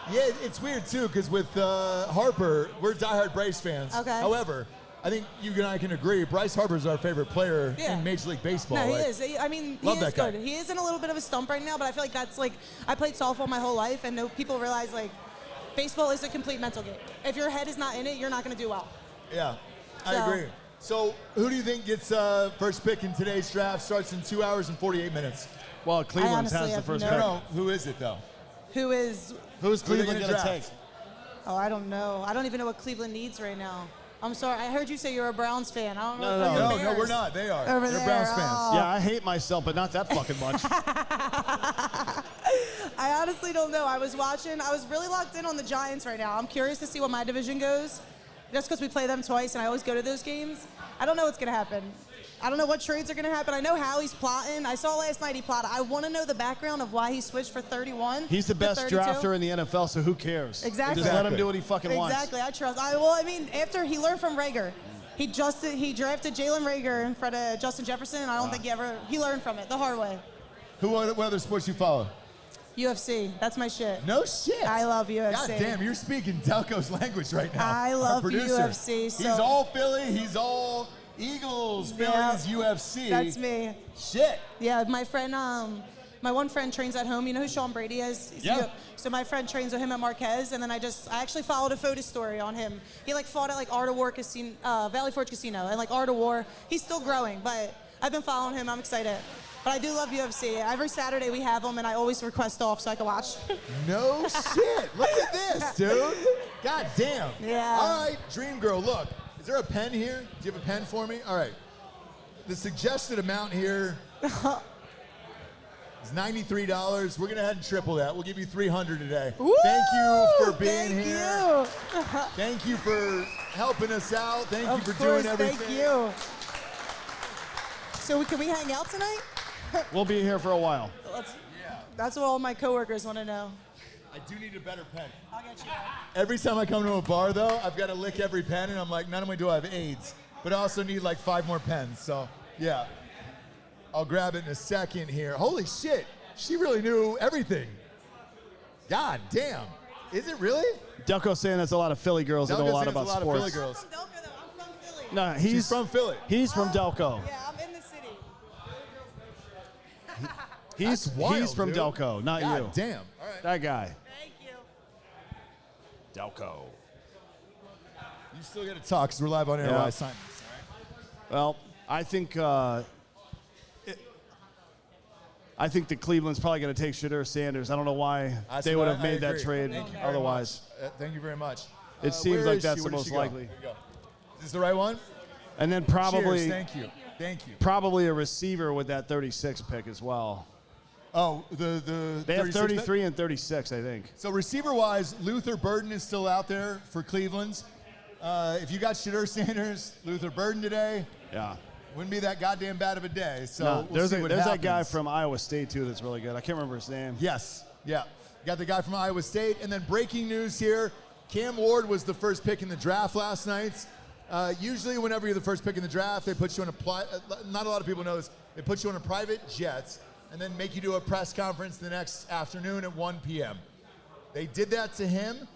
Yeah, it's weird too because with Harper, we're diehard Bryce fans. Okay. However, I think you and I can agree, Bryce Harper's our favorite player in Major League Baseball. No, he like, is. I mean, he love is that guy. good. He is in a little bit of a slump right now, but I feel like that's like, I played softball my whole life, and people realize like, baseball is a complete mental game. If your head is not in it, you're not going to do well. Yeah, I agree. So who do you think gets first pick in today's draft? Starts in 2 hours and 48 minutes. Well, Cleveland honestly has the have first no- pick. No, who is it though? Who's Cleveland gonna going to draft? take? Oh, I don't know. I don't even know what Cleveland needs right now. I'm sorry. I heard you say you're a Browns fan. I don't know. No, if you're No, Bears. we're not. They are. Over They're there. Browns fans. Oh. Yeah, I hate myself, but not that fucking much. I honestly don't know. I was really locked in on the Giants right now. I'm curious to see what my division goes. Just because we play them twice and I always go to those games. I don't know what's going to happen. I don't know what trades are going to happen. I know Howie's plotting. I saw last night he plotted. I want to know the background of why he switched for 31. He's the to best 32. drafter in the NFL, so who cares? Exactly. Just let him do what he fucking wants. Exactly. I trust. I mean, after he learned from Rager, he drafted Jalen Rager in front of Justin Jefferson, and I don't think he learned from it the hard way. What other sports you follow? UFC. That's my shit. No shit. I love UFC. God damn, you're speaking Delco's language right now. I Our love producer. UFC. He's So all Philly. He's all Eagles. Phillies, UFC. That's me. Shit. Yeah, my friend, my one friend trains at home. You know who Sean Brady is? Yeah. So my friend trains with him at Marquez, and then I actually followed a photo story on him. He fought at Art of War Casino, Valley Forge Casino, and Art of War. He's still growing, but I've been following him. I'm excited. But I do love UFC. Every Saturday we have them, and I always request off so I can watch. No shit. Look at this, dude. God damn. Yeah. All right, Dream Girl, look. Is there a pen here? Do you have a pen for me? All right. The suggested amount here is $93. We're going to head and triple that. We'll give you $300 today. Woo! Thank you for being Thank here. you. Thank you for helping us out. Thank you Of for course, doing everything. thank you. So can we hang out tonight? We'll be here for a while. That's what all my coworkers want to know. I do need a better pen. I'll get you. Every time I come to a bar, though, I've got to lick every pen, and I'm like, not only do I have AIDS, but I also need 5 more pens. So, yeah. I'll grab it in a second here. Holy shit. She really knew everything. God damn. Is it really? Delco's saying there's a lot of Philly girls that know a lot about Of sports. Philly girls. I'm from Delco, though. I'm from Philly. No, She's from Philly. He's from Delco. Yeah, I'm in the city. He's wild, from dude. Delco, not God you. damn. All right. That guy. Thank you. Delco. You still got to talk because we're live on air Yeah. while I sign this. Well, I think that Cleveland's probably going to take Shadur Sanders. I don't know why they would have made that agree. trade Thank you very otherwise. much. Thank you very much. It seems where like is that's she? the Where did most she go? likely. There you go. Is this the right one? And then probably Cheers. Thank you. Thank you. probably a receiver with that 36 pick as well. Oh, the They have 36 pick? 33 and 36, I think. So receiver-wise, Luther Burden is still out there for Cleveland. If you got Shadur Sanders, Luther Burden today, Yeah. wouldn't be that goddamn bad of a day. So No, we'll see what there's that guy happens. from Iowa State, too, that's really good. I can't remember his name. Yes, yeah. Got the guy from Iowa State. And then breaking news here, Cam Ward was the first pick in the draft last night. Usually, whenever you're the first pick in the draft, they put you on not a lot of people know this. They put you on a private jet and then make you do a press conference the next afternoon at 1 p.m. They did that to him.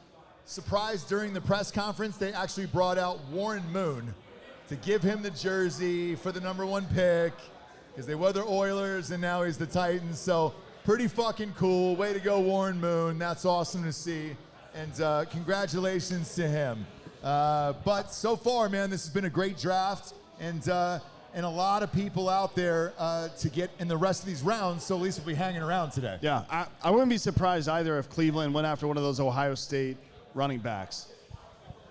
Surprised during the press conference, they actually brought out Warren Moon to give him the jersey for the #1 pick because they were the Oilers and now he's the Titans. So pretty fucking cool. Way to go, Warren Moon. That's awesome to see. And congratulations to him. But so far, man, this has been a great draft. And a lot of people out there to get in the rest of these rounds, so at least we'll be hanging around today. Yeah, I wouldn't be surprised either if Cleveland went after one of those Ohio State running backs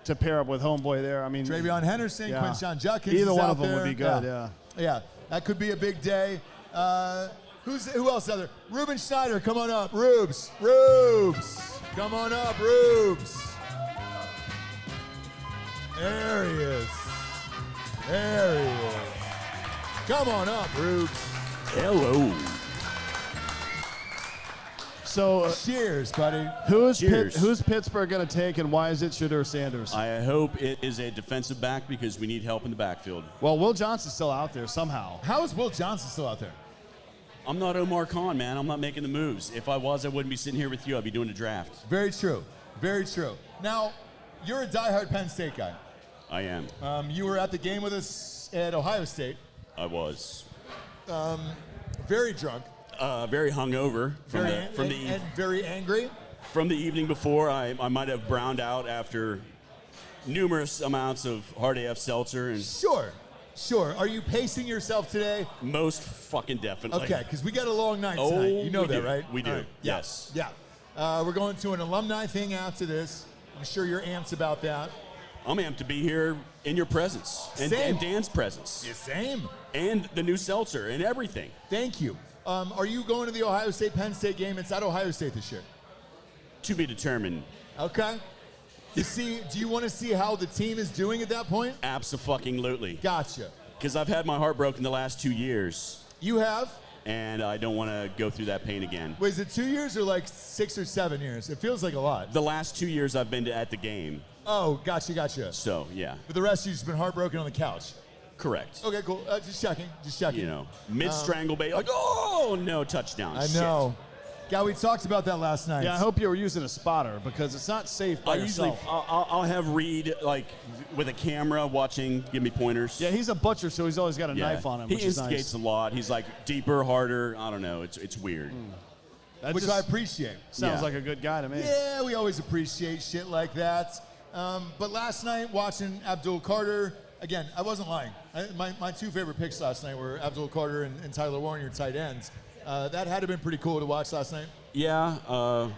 to pair up with homeboy there. I mean, Travion Henderson, yeah. Quinshon Judkins. Either is one out of them there. would be good. Yeah. Yeah, that could be a big day. Who else out there? Ruben Schneider, come on up. Rubes, come on up, Rubes. There he is. Come on up, Rubes. Hello. So, cheers, buddy. Who's Pittsburgh going to take, and why is it Shedeur Sanders? I hope it is a defensive back because we need help in the backfield. Well, Will Johnson's still out there somehow. How is Will Johnson still out there? I'm not Omar Khan, man. I'm not making the moves. If I was, I wouldn't be sitting here with you. I'd be doing a draft. Very true. Very true. Now, you're a diehard Penn State guy. I am. You were at the game with us at Ohio State. I was. Very drunk. Very hungover and very angry. From the evening before. I might have browned out after numerous amounts of hard AF seltzer. And Sure. Are you pacing yourself today? Most fucking definitely. Okay, because we got a long night tonight. You know that, right? We do. Right. Yes. Yeah. We're going to an alumni thing after this. I'm sure you're amped about that. I'm amped to be here in your presence and Dan's presence. Yeah, same. And the new seltzer and everything. Thank you. Are you going to the Ohio State-Penn State game? It's at Ohio State this year. To be determined. Okay. Do you want to see how the team is doing at that point? Abso-fucking-lutely. Gotcha. Because I've had my heart broken the last 2 years. You have? And I don't want to go through that pain again. Wait, is it 2 years or like 6 or 7 years? It feels like a lot. The last 2 years I've been at the game. Oh, gotcha. So, yeah. But the rest of you've just been heartbroken on the couch. Correct. Okay, cool. Just checking. You know, mid-strangle bait, like, oh, no, touchdown. I know. Yeah, we talked about that last night. Yeah, I hope you were using a spotter because it's not safe by yourself. I'll have Reed, like, with a camera watching, give me pointers. Yeah, he's a butcher, so he's always got a knife on him, He which is instigates nice. a lot. He's like deeper, harder. I don't know. It's weird. Which I appreciate. Sounds like a good guy to me. Yeah, we always appreciate shit like that. But last night, watching Abdul Carter, again, I wasn't lying. My two favorite picks last night were Abdul Carter and Tyler Warren, your tight ends. That had to have been pretty cool to watch last night. Yeah.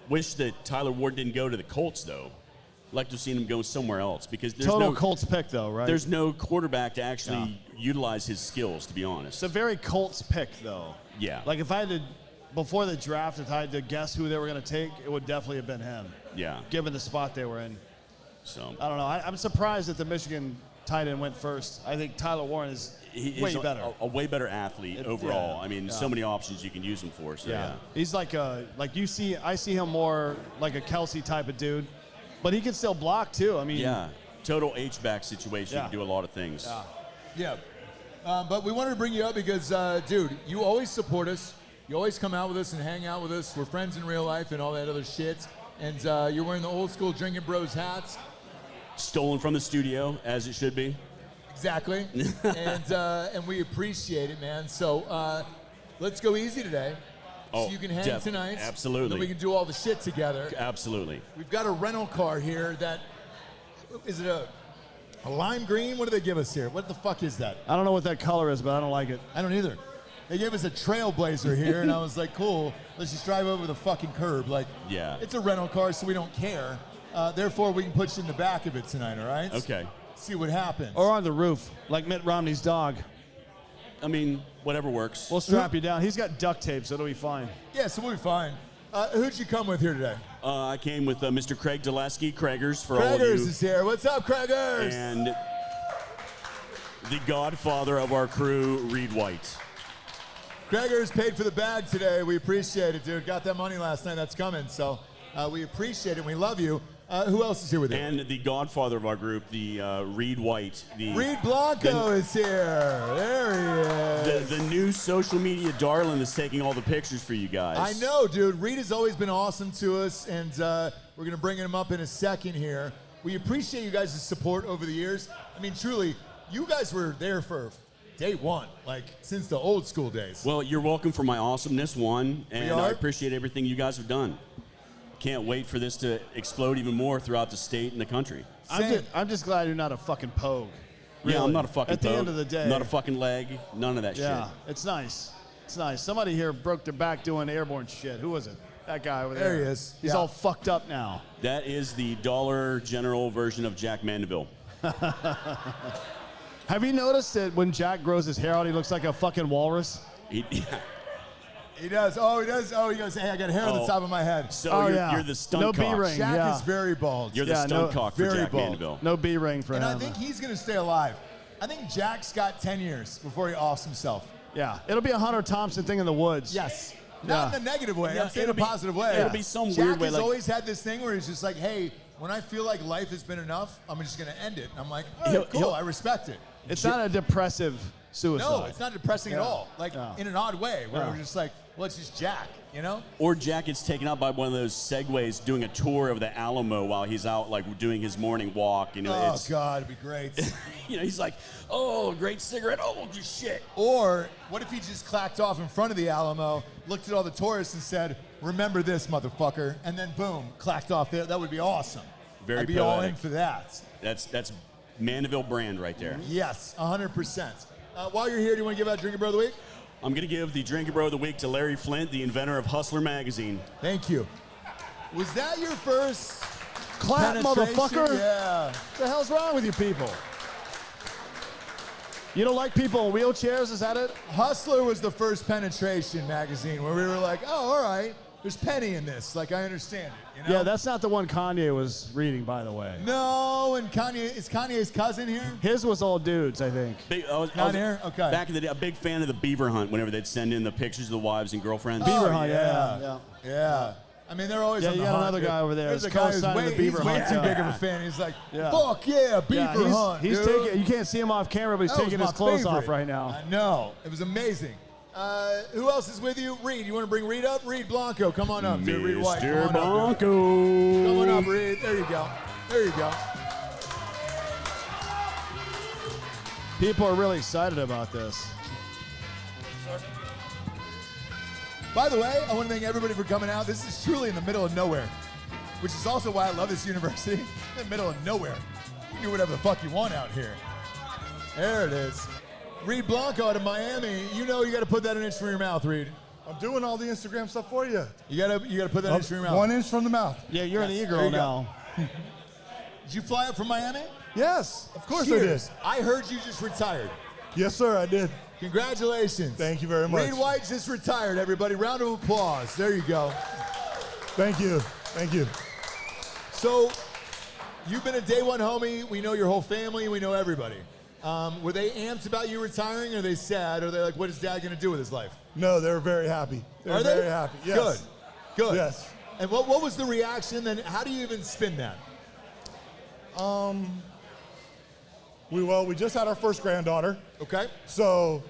Wish that Tyler Ward didn't go to the Colts, though. Like to have seen him go somewhere else because there's Total no Colts pick, though, right? There's no quarterback to actually utilize his skills, to be honest. It's a very Colts pick, though. Yeah. Like if I had to, before the draft, if I had to guess who they were going to take, it would definitely have been him. Yeah. Given the spot they were in. So I don't know. I'm surprised that the Michigan tight end went first. I think Tyler Warren is way better. A way better athlete overall. I mean, so many options you can use him for. So yeah. He's like I see him more like a Kelsey type of dude, but he can still block too. I mean, total H-back situation. You can do a lot of things. Yeah. But we wanted to bring you up because, dude, you always support us. You always come out with us and hang out with us. We're friends in real life and all that other shit. And you're wearing the old school Drinkin' Bros hats. Stolen from the studio, as it should be. Exactly. And we appreciate it, man. So let's go easy today. So you can hang tonight. Absolutely. And then we can do all the shit together. Absolutely. We've got a rental car here that, is it a lime green? What do they give us here? What the fuck is that? I don't know what that color is, but I don't like it. I don't either. They gave us a Trailblazer here, and I was like, cool, let's just drive over the fucking curb. Like, it's a rental car, so we don't care. Therefore, we can put you in the back of it tonight, all right? Okay. See what happens. Or on the roof, like Mitt Romney's dog. I mean, whatever works. We'll strap you down. He's got duct tape, so it'll be fine. Yeah, so we'll be fine. Who'd you come with here today? I came with Mr. Craig Dulesky, Craigers, for all of you. Craigers is here. What's up, Craigers? And the godfather of our crew, Reed White. Craigers paid for the bag today. We appreciate it, dude. Got that money last night. That's coming. So we appreciate it. We love you. Who else is here with you? And the godfather of our group, the Reed White. Reed Blanco is here. There he is. The new social media darling that's taking all the pictures for you guys. I know, dude. Reed has always been awesome to us, and we're going to bring him up in a second here. We appreciate you guys' support over the years. I mean, truly, you guys were there for day one, like since the old school days. Well, you're welcome for my awesomeness, one, and are? I appreciate everything you guys have done. Can't wait for this to explode even more throughout the state and the country. I'm just glad you're not a fucking pogue. Yeah, I'm not a fucking At the pogue, end of the day. not a fucking leg, none of that Yeah, shit. it's nice. It's nice. Somebody here broke their back doing airborne shit. Who was it? That guy over there. There he is. He's Yeah. all fucked up now. That is the Dollar General version of Jack Mandeville. Have you noticed that when Jack grows his hair out, he looks like a fucking walrus? He does. Oh, he does. Oh, he goes, hey, I got hair on the top of my head. So you're the stunt No cock. B-ring. Jack yeah. is very bald. You're the stunt cock for very Jack bald. Mandeville. No B-ring for And him. I think he's going to stay alive. I think Jack's got 10 years before he offs himself. Yeah. It'll be a Hunter Thompson thing in the woods. Yes. Not in a negative way. Yeah, I'm saying in a it'll be- positive way. it'll be some Jack weird way, has like- always had this thing where he's just like, hey, when I feel like life has been enough, I'm just going to end it. And I'm like, all right, cool, I respect it. It's not a depressive suicide. No, it's not depressing at all. Like, in an odd way, where Yeah. we're just like, well, it's just Jack, you know? Or Jack gets taken out by one of those segways doing a tour of the Alamo while he's out, like, doing his morning walk. You know, Oh, it's, God, it'd be great. you know, he's like, oh, great cigarette. Oh, just shit. Or what if he just clacked off in front of the Alamo, looked at all the tourists and said, remember this, motherfucker, and then boom, clacked off there. That would be awesome. Very I'd be all in poetic. for that. That's Mandeville brand right there. Yes, 100%. While you're here, do you want to give out Drinkin' Bro of the Week? I'm going to give the Drinkin' Bro of the Week to Larry Flint, the inventor of Hustler Magazine. Thank you. Was that your first Clap, penetration? motherfucker. Yeah. What the hell's wrong with you people? You don't like people in wheelchairs? Is that it? Hustler was the first penetration magazine where we were like, oh, all right, there's penny in this. Like, I understand it, you know? Yeah, that's not the one Kanye was reading, by the way. No, and Kanye, is Kanye's cousin here? His was all dudes, I think. Not here? Okay. Back in the day, a big fan of the beaver hunt whenever they'd send in the pictures of the wives and girlfriends. Beaver hunt, yeah. Yeah. I mean, they're always Yeah, on you the got hunt. another guy over there There's who's a guy who's co-signing way, the Beaver he's way Hunt, too yeah. big of a fan. He's like, Yeah. fuck yeah, Beaver Hunt, He's dude. taking. You can't see him off camera, but he's That was taking my his clothes off favorite. right now. I know. It was amazing. Who else is with you? Reed. You want to bring Reed up? Reed Blanco, come on up, dude. Reed White, come Mr. on up, dude. Blanco. Come on up, Reed. There you go. There you go. People are really excited about this. By the way, I want to thank everybody for coming out. This is truly in the middle of nowhere, which is also why I love this university. In the middle of nowhere. You can do whatever the fuck you want out here. There it is. Reed Blanco out of Miami. You know you got to put that an inch from your mouth, Reed. I'm doing all the Instagram stuff for you. You gotta put that an inch from your mouth. 1 inch from the mouth. Yeah, you're an There e-girl you go. now. Did you fly up from Miami? Yes, of course I did. Cheers. I heard you just retired. Yes, sir, I did. Congratulations. Thank you very much. Reed White just retired, everybody. Round of applause. There you go. Thank you. Thank you. So, you've been a day one homie. We know your whole family. We know everybody. Were they amped about you retiring, or are they sad? Or are they like, what is Dad going to do with his life? No, they're very happy. They're Are they? very happy. Yes. Good. Yes. And what was the reaction then? How do you even spin that? We just had our first granddaughter. Okay. So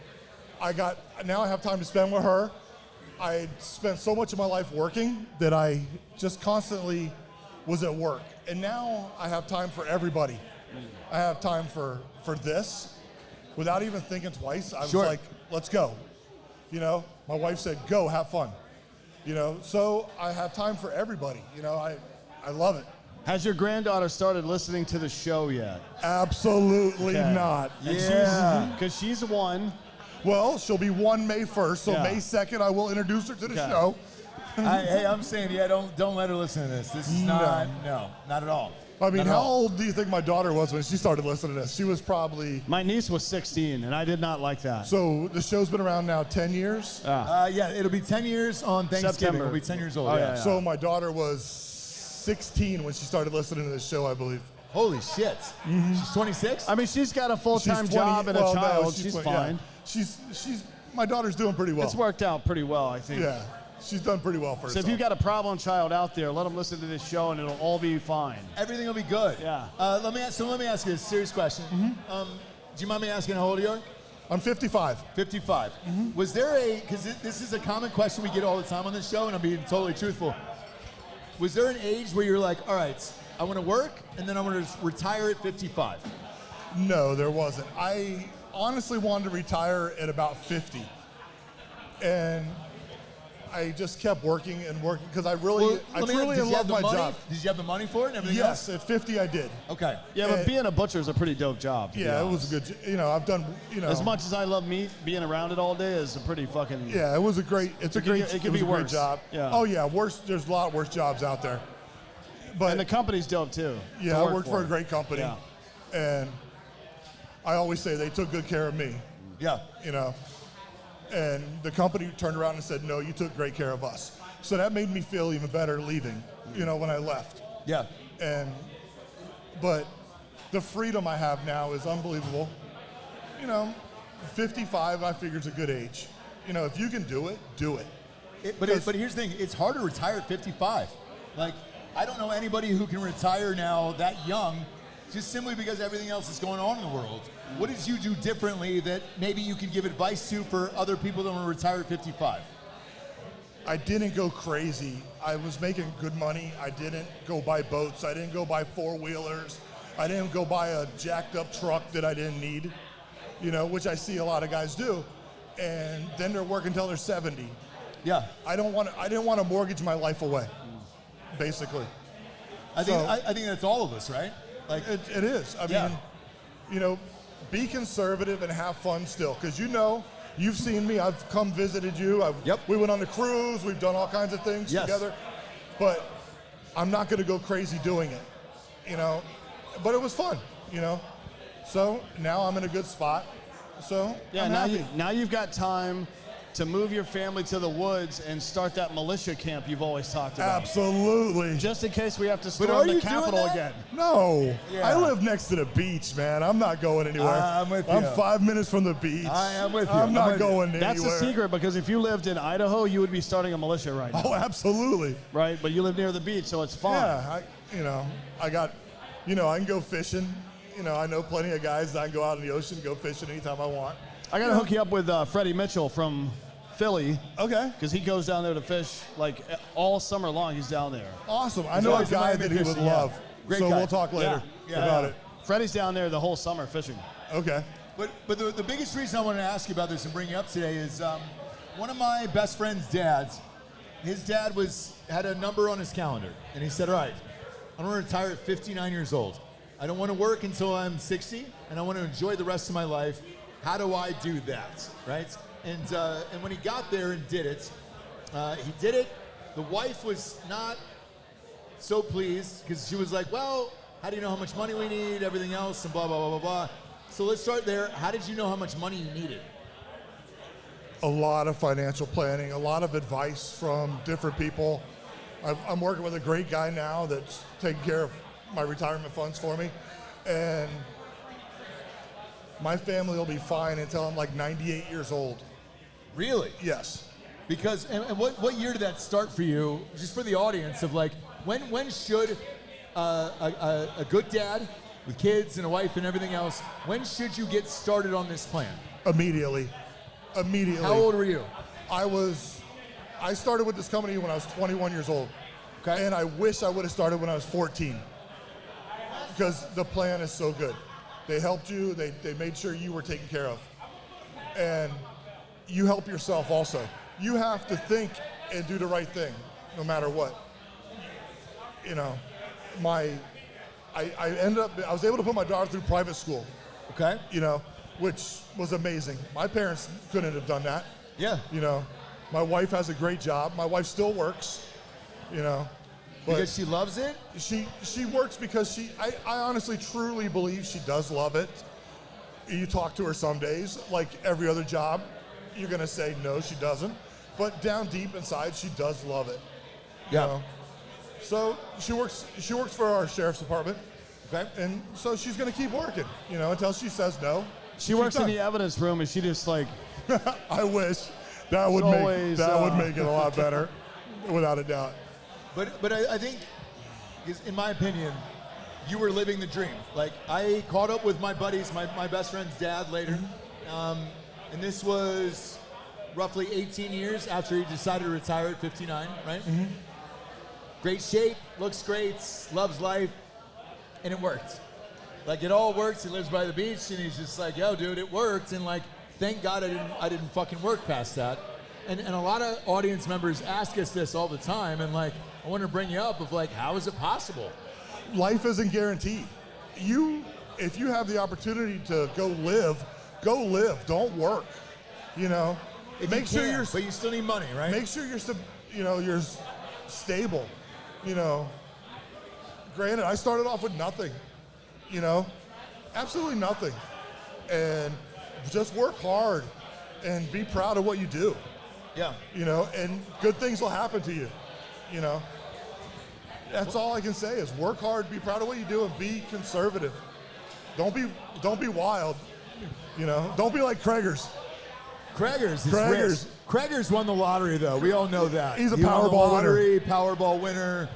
now I have time to spend with her. I spent so much of my life working that I just constantly was at work. And now I have time for everybody. I have time for this. Without even thinking twice, I was Sure. like, let's go. You know, my wife said, go, have fun. You know, so I have time for everybody. You know, I love it. Has your granddaughter started listening to the show yet? Absolutely Okay. not. Yeah. Because she's one. Well, she'll be 1 May 1st, so Yeah. May 2nd I will introduce her to the Okay. show. Hey, I'm saying, yeah, don't let her listen to this. This is not at all. I mean, Not at how all. old do you think my daughter was when she started listening to this? She was probably... My niece was 16, and I did not like that. So the show's been around now 10 years. Yeah, it'll be 10 years on Thanksgiving. September. It'll be 10 years old. Oh, yeah. yeah. So my daughter was 16 when she started listening to this show, I believe. Holy shit. She's 26? I mean, she's got a full-time She's 20 job and well, a no, child. She's 20 fine. yeah. She's my daughter's doing pretty well. It's worked out pretty well, I think. Yeah. she's done pretty well for So herself. if you've got a problem child out there, let them listen to this show and it'll all be fine. Everything will be good. Yeah. Let me ask you a serious question. Do you mind me asking how old you are? I'm 55. 55. Was there because this is a common question we get all the time on this show, and I'm being totally truthful. Was there an age where you're like, all right, I want to work, and then I want to retire at 55? No, there wasn't. I honestly wanted to retire at about 50. And I just kept working and working because I truly love my job. Did you have the money for it and everything Yes, else? at 50 I did. Okay. Yeah, but being a butcher is a pretty dope job. to be Yeah, it honest. was a good, I've done, As much as I love meat, being around it all day is a pretty fucking. Yeah, it was a great, it could be was a worse. great job. Yeah. Oh yeah, there's a lot worse jobs out there. But And the company's dope too. yeah, to I work worked for a great company. Yeah. And I always say they took good care of me. Yeah. And the company turned around and said, no, you took great care of us. So that made me feel even better leaving, when I left. Yeah. But the freedom I have now is unbelievable. 55 I figure is a good age. If you can do it, do it. But here's the thing, it's hard to retire at 55. Like, I don't know anybody who can retire now that young just simply because everything else is going on in the world. What did you do differently that maybe you could give advice to for other people that want to retire at 55? I didn't go crazy. I was making good money. I didn't go buy boats. I didn't go buy four-wheelers. I didn't go buy a jacked up truck that I didn't need, which I see a lot of guys do. And then they're working until they're 70. Yeah. I didn't want to mortgage my life away, basically. I think that's all of us, right? Like it is. I mean, be conservative and have fun still, because you've seen me. I've come visited you. We went on the cruise. We've done all kinds of things together. But I'm not going to go crazy doing it, But it was fun, So now I'm in a good spot. So Yeah, I'm happy. now you've got time to move your family to the woods and start that militia camp you've always talked about. Absolutely. Just in case we have to are storm the you doing Capitol that? again. No, Yeah. I live next to the beach, man. I'm not going anywhere. I'm with I'm you. 5 minutes from the beach. I am with you. I'm I'm not with you. going anywhere. That's the secret, because if you lived in Idaho, you would be starting a militia right now. Oh, absolutely. Right? But you live near the beach, so it's fine. Yeah, I can go fishing. I know plenty of guys that I can go out in the ocean, go fishing anytime I want. I got to hook you up with Freddie Mitchell from Philly, Okay. because he goes down there to fish like all summer long. He's down there. Awesome. I He's know a always in guy Miami that he would fishing, yeah. love. Great so guy. we'll talk later about it. Freddie's down there the whole summer fishing. Okay. But the biggest reason I wanted to ask you about this and bring you up today is one of my best friend's dads. His dad had a number on his calendar, and he said, all right, I want to retire at 59 years old. I don't want to work until I'm 60, and I want to enjoy the rest of my life. How do I do that, right? And when he got there and did it, he did it. The wife was not so pleased because she was like, well, how do you know how much money we need, everything else, and blah, blah, blah, blah, blah. So let's start there. How did you know how much money you needed? A lot of financial planning, a lot of advice from different people. I'm working with a great guy now that's taking care of my retirement funds for me. And my family will be fine until I'm like 98 years old. Really? Yes. Because, and what year did that start for you, just for the audience, of like, when should a good dad with kids and a wife and everything else, when should you get started on this plan? Immediately. How old were you? I started with this company when I was 21 years old. Okay. And I wish I would have started when I was 14. Because the plan is so good. They helped you, they made sure you were taken care of. And you help yourself also. You have to think and do the right thing, no matter what. I was able to put my daughter through private school. Okay. Which was amazing. My parents couldn't have done that. Yeah. My wife has a great job. My wife still works, but Because she loves it? she works because I honestly truly believe she does love it. You talk to her some days, like every other job, you're gonna say no, she doesn't. But down deep inside, she does love it. Yeah. So she works for our sheriff's department. Okay. And so she's gonna keep working, until she says no. She works in the evidence room, and she just like, I wish. That would always, would make it a lot better, without a doubt. But I think, in my opinion, you were living the dream. Like, I caught up with my buddies, my best friend's dad later, and this was roughly 18 years after he decided to retire at 59, right? Mm-hmm. Great shape, looks great, loves life, and it worked. Like, it all works. He lives by the beach, and he's just like, yo, dude, it worked. And like, thank God I didn't fucking work past that. And a lot of audience members ask us this all the time, and like, I want to bring you up of like, how is it possible? Life isn't guaranteed. If you have the opportunity to go live. Don't work. You know, But you still need money, right? Make sure you're stable. You know, granted, I started off with nothing. You know, absolutely nothing, and just work hard and be proud of what you do. Yeah. You know, and good things will happen to you. You know, that's all I can say is work hard, be proud of what you do, and be conservative. Don't be wild. You know, don't be like Krager's. Krager's won the lottery, though. We all know that. He's a He won the Powerball lottery, Powerball winner,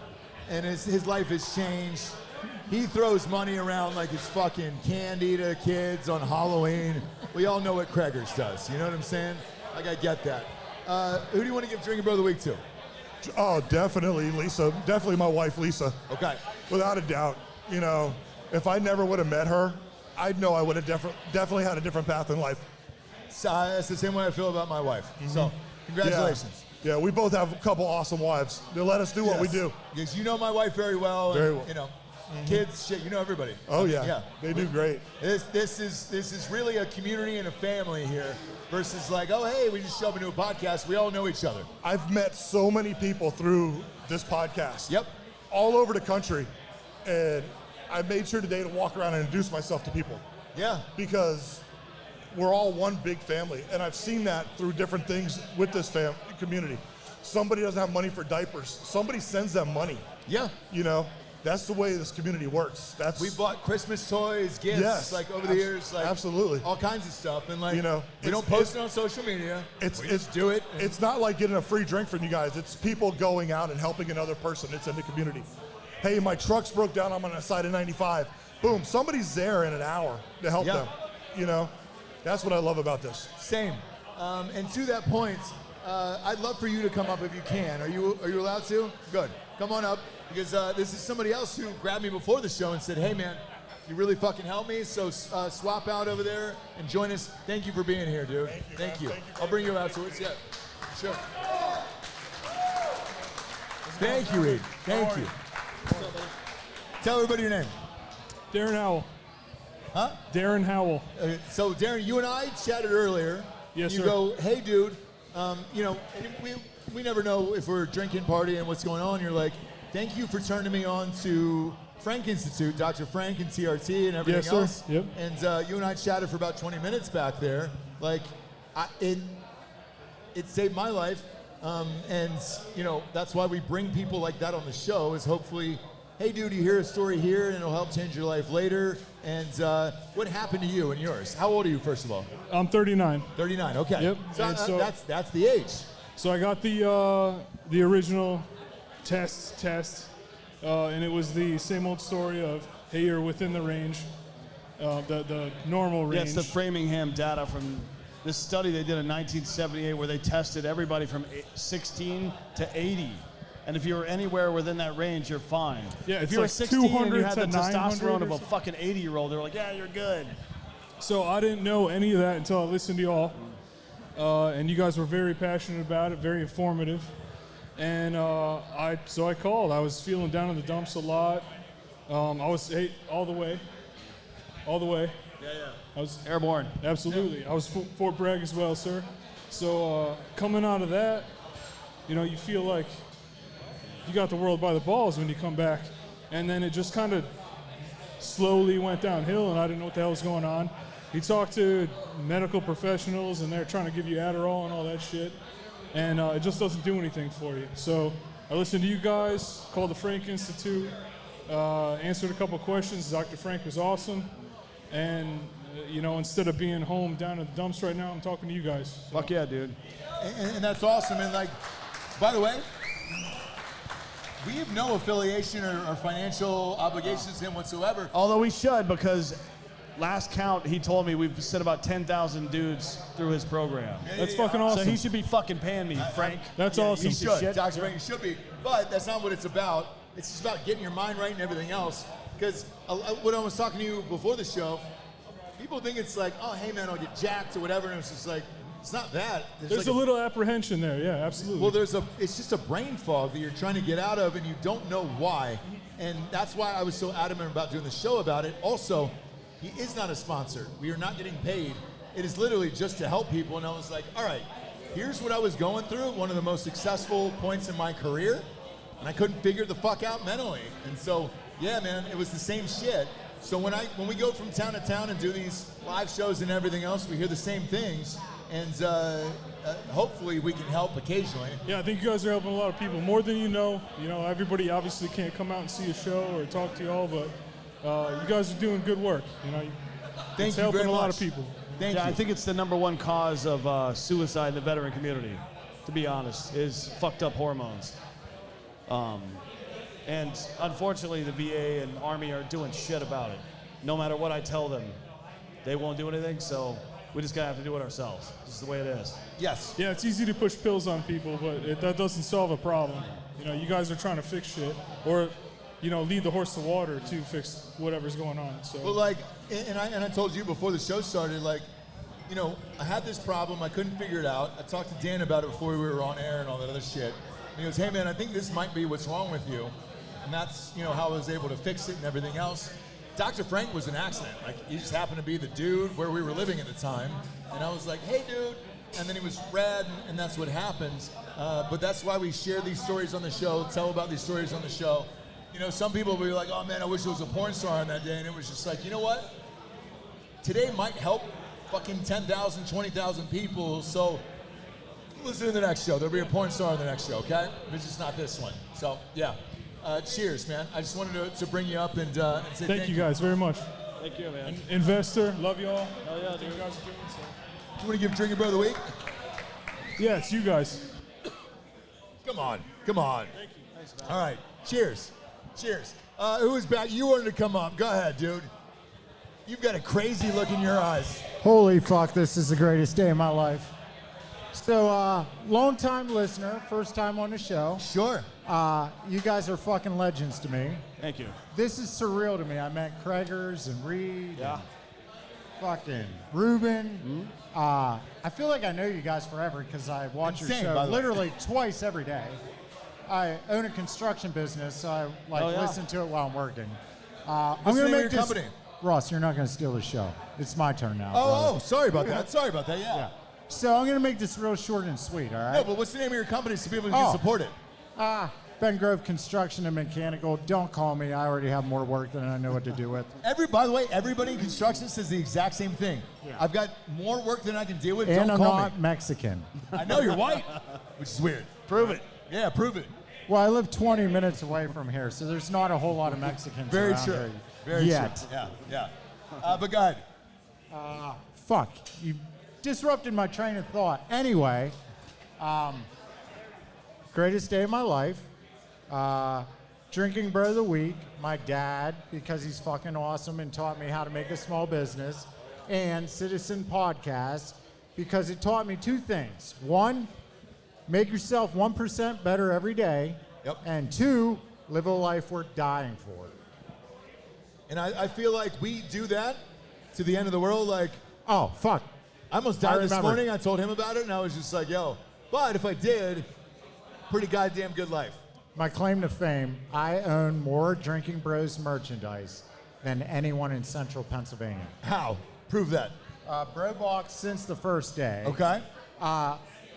and his life has changed. He throws money around like it's fucking candy to kids on Halloween. We all know what Krager's does. You know what I'm saying? Like, I get that. Who do you want to give Drinkin' Bro of the Week to? Oh, definitely Lisa. Definitely my wife, Lisa. Okay. Without a doubt. You know, if I never would have met her, I'd know I would have definitely had a different path in life. So, that's the same way I feel about my wife. So, congratulations. Yeah, we both have a couple awesome wives. They let us do what we do. Because you know my wife very well. Very and, well. You know, kids, shit, you know everybody. Oh yeah. Yeah. They do great. This is really a community and a family here versus like, oh, hey, we just show up into a podcast. We all know each other. I've met so many people through this podcast. Yep. All over the country. And I made sure today to walk around and introduce myself to people. Yeah. Because we're all one big family. And I've seen that through different things with this community. Somebody doesn't have money for diapers. Somebody sends them money. Yeah. You know, that's the way this community works. We bought Christmas toys, gifts, like over the years, like absolutely, all kinds of stuff, and like, you know, we don't post it on social media. We just do it. It's not like getting a free drink from you guys. It's people going out and helping another person. It's in the community. Hey, my truck's broke down. I'm on the side of 95. Boom, somebody's there in an hour to help them. You know, that's what I love about this. Same. And to that point, I'd love for you to come up if you can. Are you allowed to? Good. Come on up. Because this is somebody else who grabbed me before the show and said, hey, man, you really fucking helped me, so swap out over there and join us. Thank you for being here, dude. Thank you. I'll bring you afterwards. Yeah, sure. Thank you, Reed. Thank you. Tell everybody your name. Darren Howell. Huh? Darren Howell. So, Darren, you and I chatted earlier. Yes, you sir. go, hey, dude, you know, we never know if we're drinking, partying, what's going on. You're like, thank you for turning me on to Frank Institute, Dr. Frank and TRT and everything Yes, sir. else. Yep. And you and I chatted for about 20 minutes back there. Like, it saved my life. And, you know, that's why we bring people like that on the show is hopefully, hey, dude, you hear a story here and it'll help change your life later. And what happened to you and yours? How old are you, first of all? I'm 39. 39, okay. Yep. So, And so- that's the age. So I got the original test, and it was the same old story of, hey, you're within the range, the normal range. Yeah, it's the Framingham data from this study they did in 1978 where they tested everybody from 16 to 80. And if you were anywhere within that range, you're fine. Yeah, if it's you were like 16 and you 200 had the to 900 testosterone or of a something. fucking 80-year-old, they were like, yeah, you're good. So I didn't know any of that until I listened to y'all. And you guys were very passionate about it, very informative. And so I called. I was feeling down in the dumps a lot. I was all the way. Yeah. I was airborne. Absolutely. I was Fort Bragg as well, sir. So coming out of that, you know, you feel like you got the world by the balls when you come back. And then it just kind of slowly went downhill, and I didn't know what the hell was going on. You talk to medical professionals, and they're trying to give you Adderall and all that shit, and it just doesn't do anything for you. So I listened to you guys, called the Frank Institute, answered a couple questions. Dr. Frank was awesome, and Instead of being home down at the dumps right now, I'm talking to you guys. So. Fuck yeah, dude. And that's awesome. And like, by the way, we have no affiliation or financial obligations to him whatsoever. Although we should, because last count, he told me we've sent about 10,000 dudes through his program. That's fucking awesome. So he should be fucking paying me, Frank. That's awesome. He should. Dr. Frank, you should be. But that's not what it's about. It's just about getting your mind right and everything else. Because when I was talking to you before the show, people think it's like, oh, hey, man, I'll get jacked or whatever. And it's just like, it's not that. There's like a little apprehension there. Yeah, absolutely. Well, it's just a brain fog that you're trying to get out of, and you don't know why. And that's why I was so adamant about doing the show about it. Also, he is not a sponsor. We are not getting paid. It is literally just to help people. And I was like, all right, here's what I was going through, one of the most successful points in my career, and I couldn't figure the fuck out mentally. And so, yeah, man, it was the same shit. So when we go from town to town and do these live shows and everything else, we hear the same things. And hopefully we can help occasionally. Yeah, I think you guys are helping a lot of people, more than you know. Everybody obviously can't come out and see a show or talk to y'all, but you guys are doing good work. Thank you helping very a lot much. of people. Thank you. I think it's the #1 cause of suicide in the veteran community, to be honest, is fucked up hormones. And unfortunately, the VA and Army are doing shit about it. No matter what I tell them, they won't do anything, so we just gotta have to do it ourselves. This is the way it is. Yes. Yeah, it's easy to push pills on people, but that doesn't solve a problem. You guys are trying to fix shit, or lead the horse to water to fix whatever's going on. So. But like, and I told you before the show started, like, I had this problem, I couldn't figure it out. I talked to Dan about it before we were on air and all that other shit. And he goes, hey man, I think this might be what's wrong with you. And that's, how I was able to fix it and everything else. Dr. Frank was an accident. Like, he just happened to be the dude where we were living at the time. And I was like, hey dude. And then he was rad, and that's what happens. But that's why we share these stories on the show, tell about these stories on the show. Some people will be like, oh man, I wish there was a porn star on that day. And it was just like, you know what? Today might help fucking 10,000, 20,000 people. So listen to the next show. There'll be a porn star on the next show, okay? It's just not this one. So, yeah. Cheers, man. I just wanted to bring you up and say thank you guys very much. Thank you, man. Investor, love y'all. Hell yeah, dude. You guys are doing so. Do you want to give Drinkin' Bro of the Week? Yeah, it's you guys. Come on. Thank you. Thanks, man. All right. Cheers. Who is back? You wanted to come up. Go ahead, dude. You've got a crazy look in your eyes. Holy fuck, this is the greatest day of my life. So, long-time listener, first time on the show. Sure. You guys are fucking legends to me. Thank you. This is surreal to me. I met Craigers and Reed. Yeah. And fucking Ruben. I feel like I know you guys forever because I watch Insane, your by show the way. literally twice every day. I own a construction business, so I listen to it while I'm working. I'm What's the gonna name of make your this. company? Ross, you're not gonna steal the show. It's my turn now. Oh, sorry about that. Yeah. So I'm gonna make this real short and sweet. All right. No, but what's the name of your company so people can support it? Ben Grove Construction and Mechanical. Don't call me. I already have more work than I know what to do with. By the way, everybody in construction says the exact same thing. Yeah. I've got more work than I can deal with. And Don't I'm call not me. Mexican. I know you're white, which is weird. Prove it. Yeah, prove it. Well, I live 20 minutes away from here, so there's not a whole lot of Mexicans Very around true. here Very yet. true. Yeah. But go ahead. Fuck. You disrupted my train of thought. Anyway, greatest day of my life. Drinking Bro of the Week. My dad, because he's fucking awesome and taught me how to make a small business. And Citizen Podcast, because it taught me two things. One, make yourself 1% better every day. Yep. And two, live a life worth dying for. And I feel like we do that to the end of the world. Like, oh, fuck. I almost died this remember. morning. I told him about it, and I was just like, yo. But if I did, pretty goddamn good life. My claim to fame, I own more Drinking Bros merchandise than anyone in central Pennsylvania. How? Prove that. Bro Box since the first day. Okay.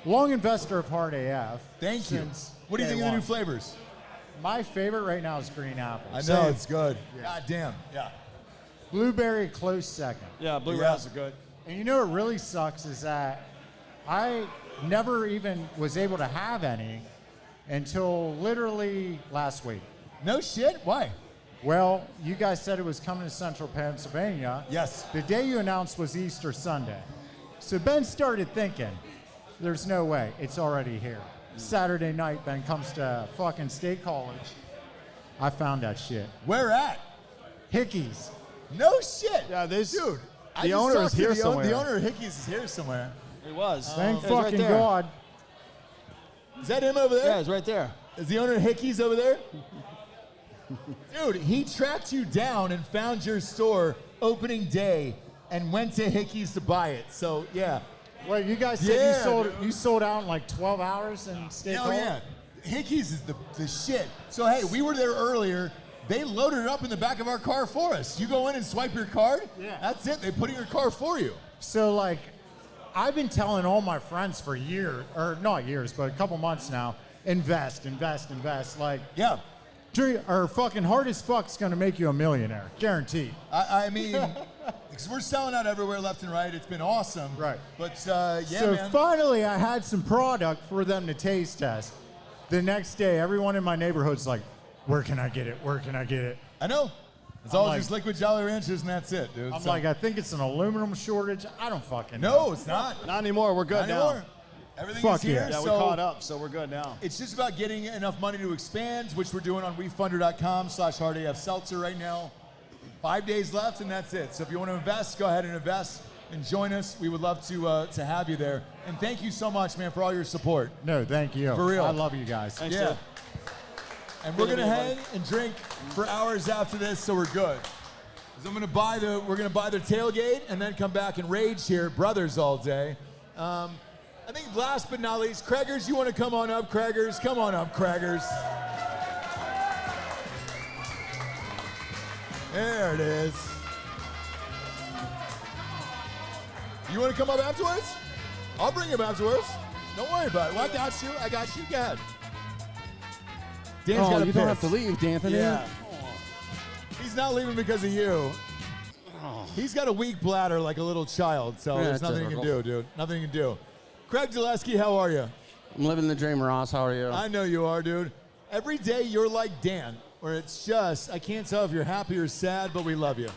Long investor of Hard AF. Thank you. What do you think of the new flavors? My favorite right now is green apple. I know, it's good. Yeah. God damn. Yeah. Blueberry close second. Yeah, blueberries are good. And you know what really sucks is that I never even was able to have any until literally last week. No shit? Why? Well, you guys said it was coming to Central Pennsylvania. Yes. The day you announced was Easter Sunday. So Ben started thinking, there's no way. It's already here. Saturday night, Ben comes to fucking State College. I found that shit. Where at? Hickey's. No shit. Yeah, this Dude. The owner is here somewhere. The owner of Hickey's is here somewhere. He was. Thank It was fucking right there. God. Is that him over there? Yeah, it's right there. Is the owner of Hickey's over there? Dude, he tracked you down and found your store opening day and went to Hickey's to buy it. So, yeah. Wait, you guys said you sold out in like 12 hours in State Oh, College? yeah. Hickey's is the shit. So, hey, we were there earlier. They loaded it up in the back of our car for us. You go in and swipe your card. Yeah. That's it. They put it in your car for you. So, like, I've been telling all my friends for years, or not years, but a couple months now, invest. Like, yeah. Or fucking hard as fuck's gonna make you a millionaire, guaranteed. I mean, because we're selling out everywhere left and right. It's been awesome. Right. But, yeah, So man. finally, I had some product for them to taste test. The next day, everyone in my neighborhood's like, where can I get it? Where can I get it? I know. It's I'm all like- just liquid Jolly Ranchers, and that's it, dude. I'm So- like, I think it's an aluminum shortage. I don't fucking know. no, it's not. Not anymore. We're good Not now. anymore. Everything Fuck is here. yeah. Yeah, we so caught up, so we're good now. It's just about getting enough money to expand, which we're doing on WeFunder.com/HardAF Seltzer right now. 5 days left, and that's it. So if you want to invest, go ahead and invest and join us. We would love to have you there. And thank you so much, man, for all your support. No, thank you. For real. I love you guys. Thanks, Yeah. dude. And we're gonna hang and drink for hours after this, so we're good. 'Cause we're gonna buy the tailgate and then come back and rage here, brothers all day. I think last but not least, Craigers, you want to come on up, Craigers? Come on up, Craigers. There it is. You want to come up afterwards? I'll bring him afterwards. Don't worry about it. Well, I got you. Go ahead. Dan's got a you don't piss. have to leave, D'Anthony. Yeah. He's not leaving because of you. He's got a weak bladder like a little child, so Yeah, there's nothing you can do, typical. dude. Nothing you can do. Craig Zaleski, how are you? I'm living the dream, Ross. How are you? I know you are, dude. Every day you're like Dan, where it's just, I can't tell if you're happy or sad, but we love you.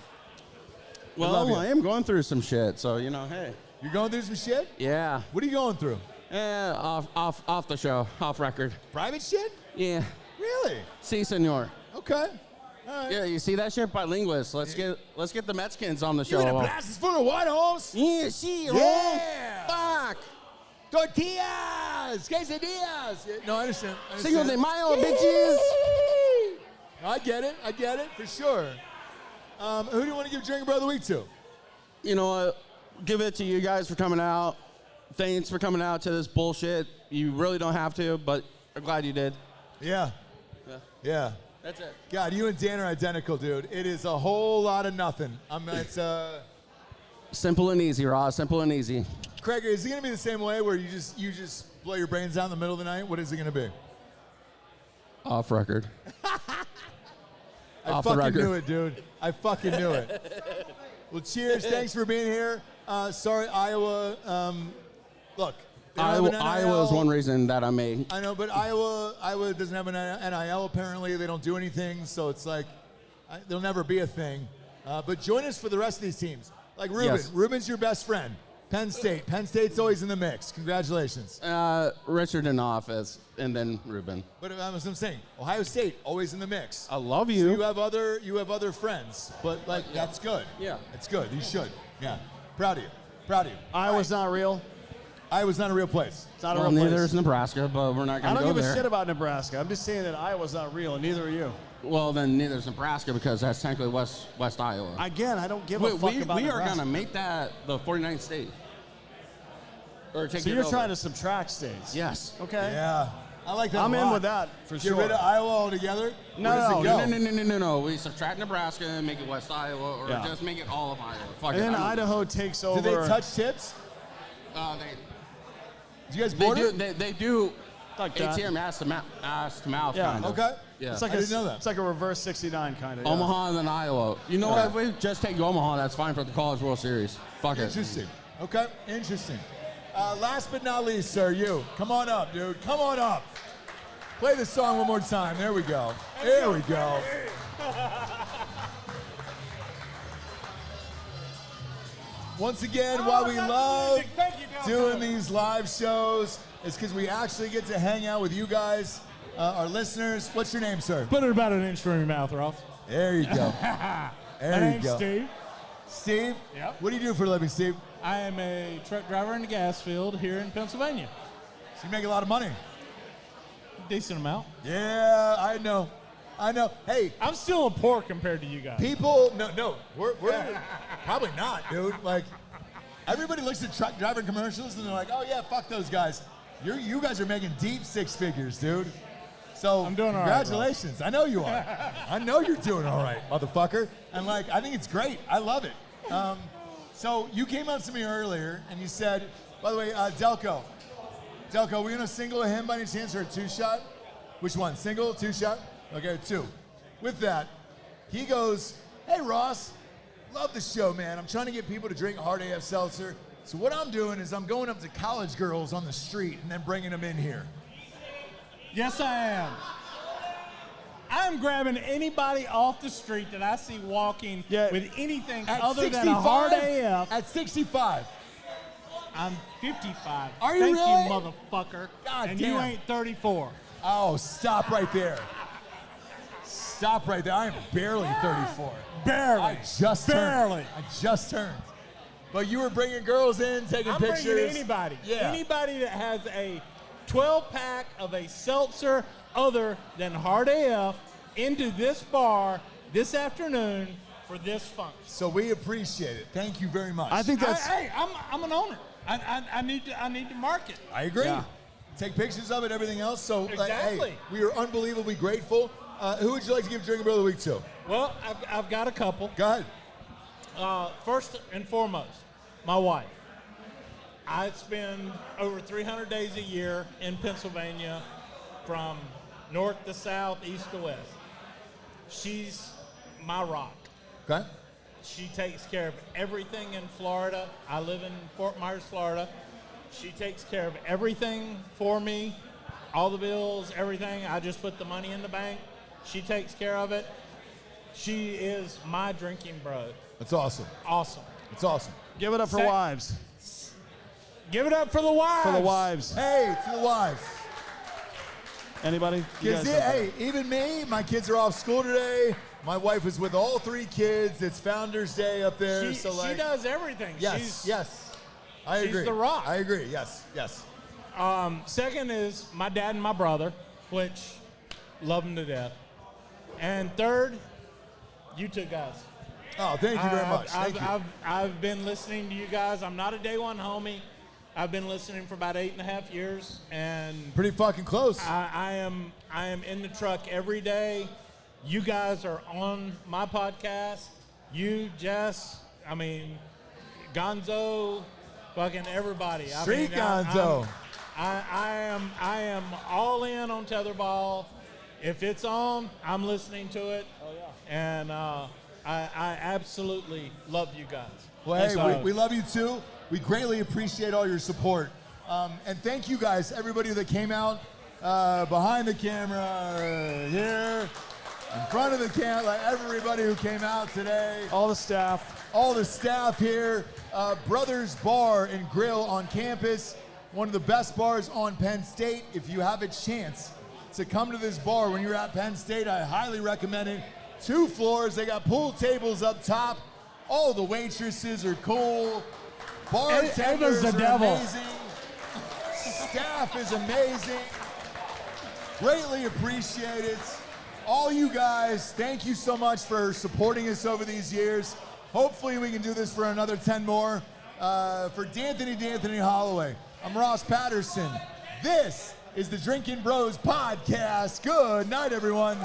love you. Well, I am going through some shit, so hey. You're going through some shit? Yeah. What are you going through? Off the show, off record. Private shit? Yeah. Really? Si, senor. Okay. All right. Yeah, you see that shit? Bilinguist. Let's get the Mexicans on the show. You in a glasses full of white holes? Yeah, see, Yeah. Fuck. Tortillas! Quesadillas! No, I understand. Cinco de Mayo, bitches. I get it, for sure. Who do you want to give Drinking Brother of the Week to? You know what? Give it to you guys for coming out. Thanks for coming out to this bullshit. You really don't have to, but I'm glad you did. Yeah. Yeah. That's it. God, you and Dan are identical, dude. It is a whole lot of nothing. Simple and easy, Ross. Simple and easy. Craig, is it gonna be the same way where you just blow your brains out in the middle of the night? What is it gonna be? Off record. I Off the fucking record. knew it, dude. I fucking knew it. Well, cheers. Thanks for being here. Sorry, Iowa. Look, they don't have an NIL. Iowa is one reason that I made. I know, but Iowa doesn't have an NIL apparently. They don't do anything, so it's like there'll never be a thing. But join us for the rest of these teams. Like Ruben. Yes. Ruben's your best friend. Penn State. Penn State's always in the mix. Congratulations. Richard in office, and then Ruben. But that's what I'm saying. Ohio State always in the mix. I love you. So you have other friends, but that's good. Yeah. It's good. You should. Yeah. Proud of you. Iowa's not real. Iowa's not a real place. It's not a Well, real place. neither is Nebraska, but we're not I going to don't go give there. a shit about Nebraska. I'm just saying that Iowa's not real, and neither are you. Well, then neither is Nebraska because that's technically West Iowa. Again, I don't give a fuck about we are Nebraska. going to make that the 49th state. Or take So it you're over. trying to subtract states? Yes. Okay. Yeah. I like that. I'm a in lot. with that for Get sure. rid of Iowa altogether. No, Where does no, it go? No. We subtract Nebraska and make it West Iowa, or Yeah. just make it all of Iowa. Fuck And it. then I don't- Idaho takes over. Do they touch tips? Do you guys border? They do. Like that. ATM ass to mouth. Yeah. Kind of. Okay. Yeah. It's like I didn't know that. It's like a reverse 69 kind of. Yeah. Omaha and then Iowa. You know what? If we just take Omaha, that's fine for the College World Series. Fuck it. Interesting. Okay. Interesting. Last but not least, sir, you. Come on up, dude. Come on up. Play the song one more time. There we go. There we go. Once again, why we love doing these live shows is because we actually get to hang out with you guys, our listeners. What's your name, sir? Put it about an inch from your mouth, Ralph. There you go. My There you name's go. Steve. Steve? Yep. What do you do for a living, Steve? I am a truck driver in the gas field here in Pennsylvania. So you make a lot of money. Decent amount. Yeah, I know. Hey, I'm still poor compared to you guys. people, no, we're probably not, dude. Like, everybody looks at truck driving commercials and they're like, oh yeah, fuck those guys. You guys are making deep six figures, dude. So I'm doing all right, congratulations. I know you are. I know you're doing all right, motherfucker. And like, I think it's great. I love it. So you came up to me earlier and you said, by the way, Delco, we gonna single him by any chance or a two-shot? Which one? Single, two-shot? Okay, two. With that, he goes, hey Ross, love the show, man. I'm trying to get people to drink hard AF seltzer. So what I'm doing is I'm going up to college girls on the street and then bringing them in here. Yes, I am. I'm grabbing anybody off the street that I see walking with anything At other 65? than a hard AF. At 65. I'm 55. Are you Thank really? you, motherfucker. God and damn. you ain't 34. Oh, stop right there. Stop right there. I am barely 34. Barely. I just Barely. turned. But you were bringing girls in, taking I'm pictures. bringing anybody. Yeah. Anybody that has a 12-pack of a seltzer other than hard AF into this bar this afternoon for this function. So we appreciate it. Thank you very much. I think that's. Hey, I'm an owner. I need to market. I agree. Yeah. Take pictures of it, everything else. So, like, Exactly. hey, we are unbelievably grateful. Who would you like to give Drinkin' Brother of the Week to? Well, I've got a couple. Go ahead. First and foremost, my wife. I spend over 300 days a year in Pennsylvania from north to south, east to west. She's my rock. Okay. She takes care of everything in Florida. I live in Fort Myers, Florida. She takes care of everything for me, all the bills, everything. I just put the money in the bank. She takes care of it. She is my drinking bro. That's awesome. Awesome. It's awesome. Give it up for wives. Give it up for the wives. For the wives. Hey, to the wives. Anybody? You guys Hey, even me, my kids are off school today. My wife is with all three kids. It's Founders Day up there. She like, does everything. Yes, yes. I she's agree. the rock. I agree. Yes, yes. Second is my dad and my brother, which love them to death. And third, you two guys. Oh, thank you very much. Thank you. I've been listening to you guys. I'm not a day one homie. I've been listening for about 8.5 years, and Pretty fucking close. I am in the truck every day. You guys are on my podcast. You, Jess, I mean, Gonzo, fucking everybody. Street Gonzo. I am all in on tetherball. If it's on, I'm listening to it. Oh yeah. And I absolutely love you guys. Well, hey, we love you too. We greatly appreciate all your support. And thank you guys, everybody that came out behind the camera, here, in front of the camera, like everybody who came out today. All the staff. All the staff here. Brothers Bar and Grill on campus. One of the best bars on Penn State. If you have a chance to come to this bar when you're at Penn State, I highly recommend it. 2 floors. They got pool tables up top. All the waitresses are cool. Bartenders the are devil. amazing. Staff is amazing. Greatly appreciate it. All you guys, thank you so much for supporting us over these years. Hopefully we can do this for another 10 more. For D'Anthony Holloway, I'm Ross Patterson. This is the Drinkin' Bros Podcast. Good night, everyone.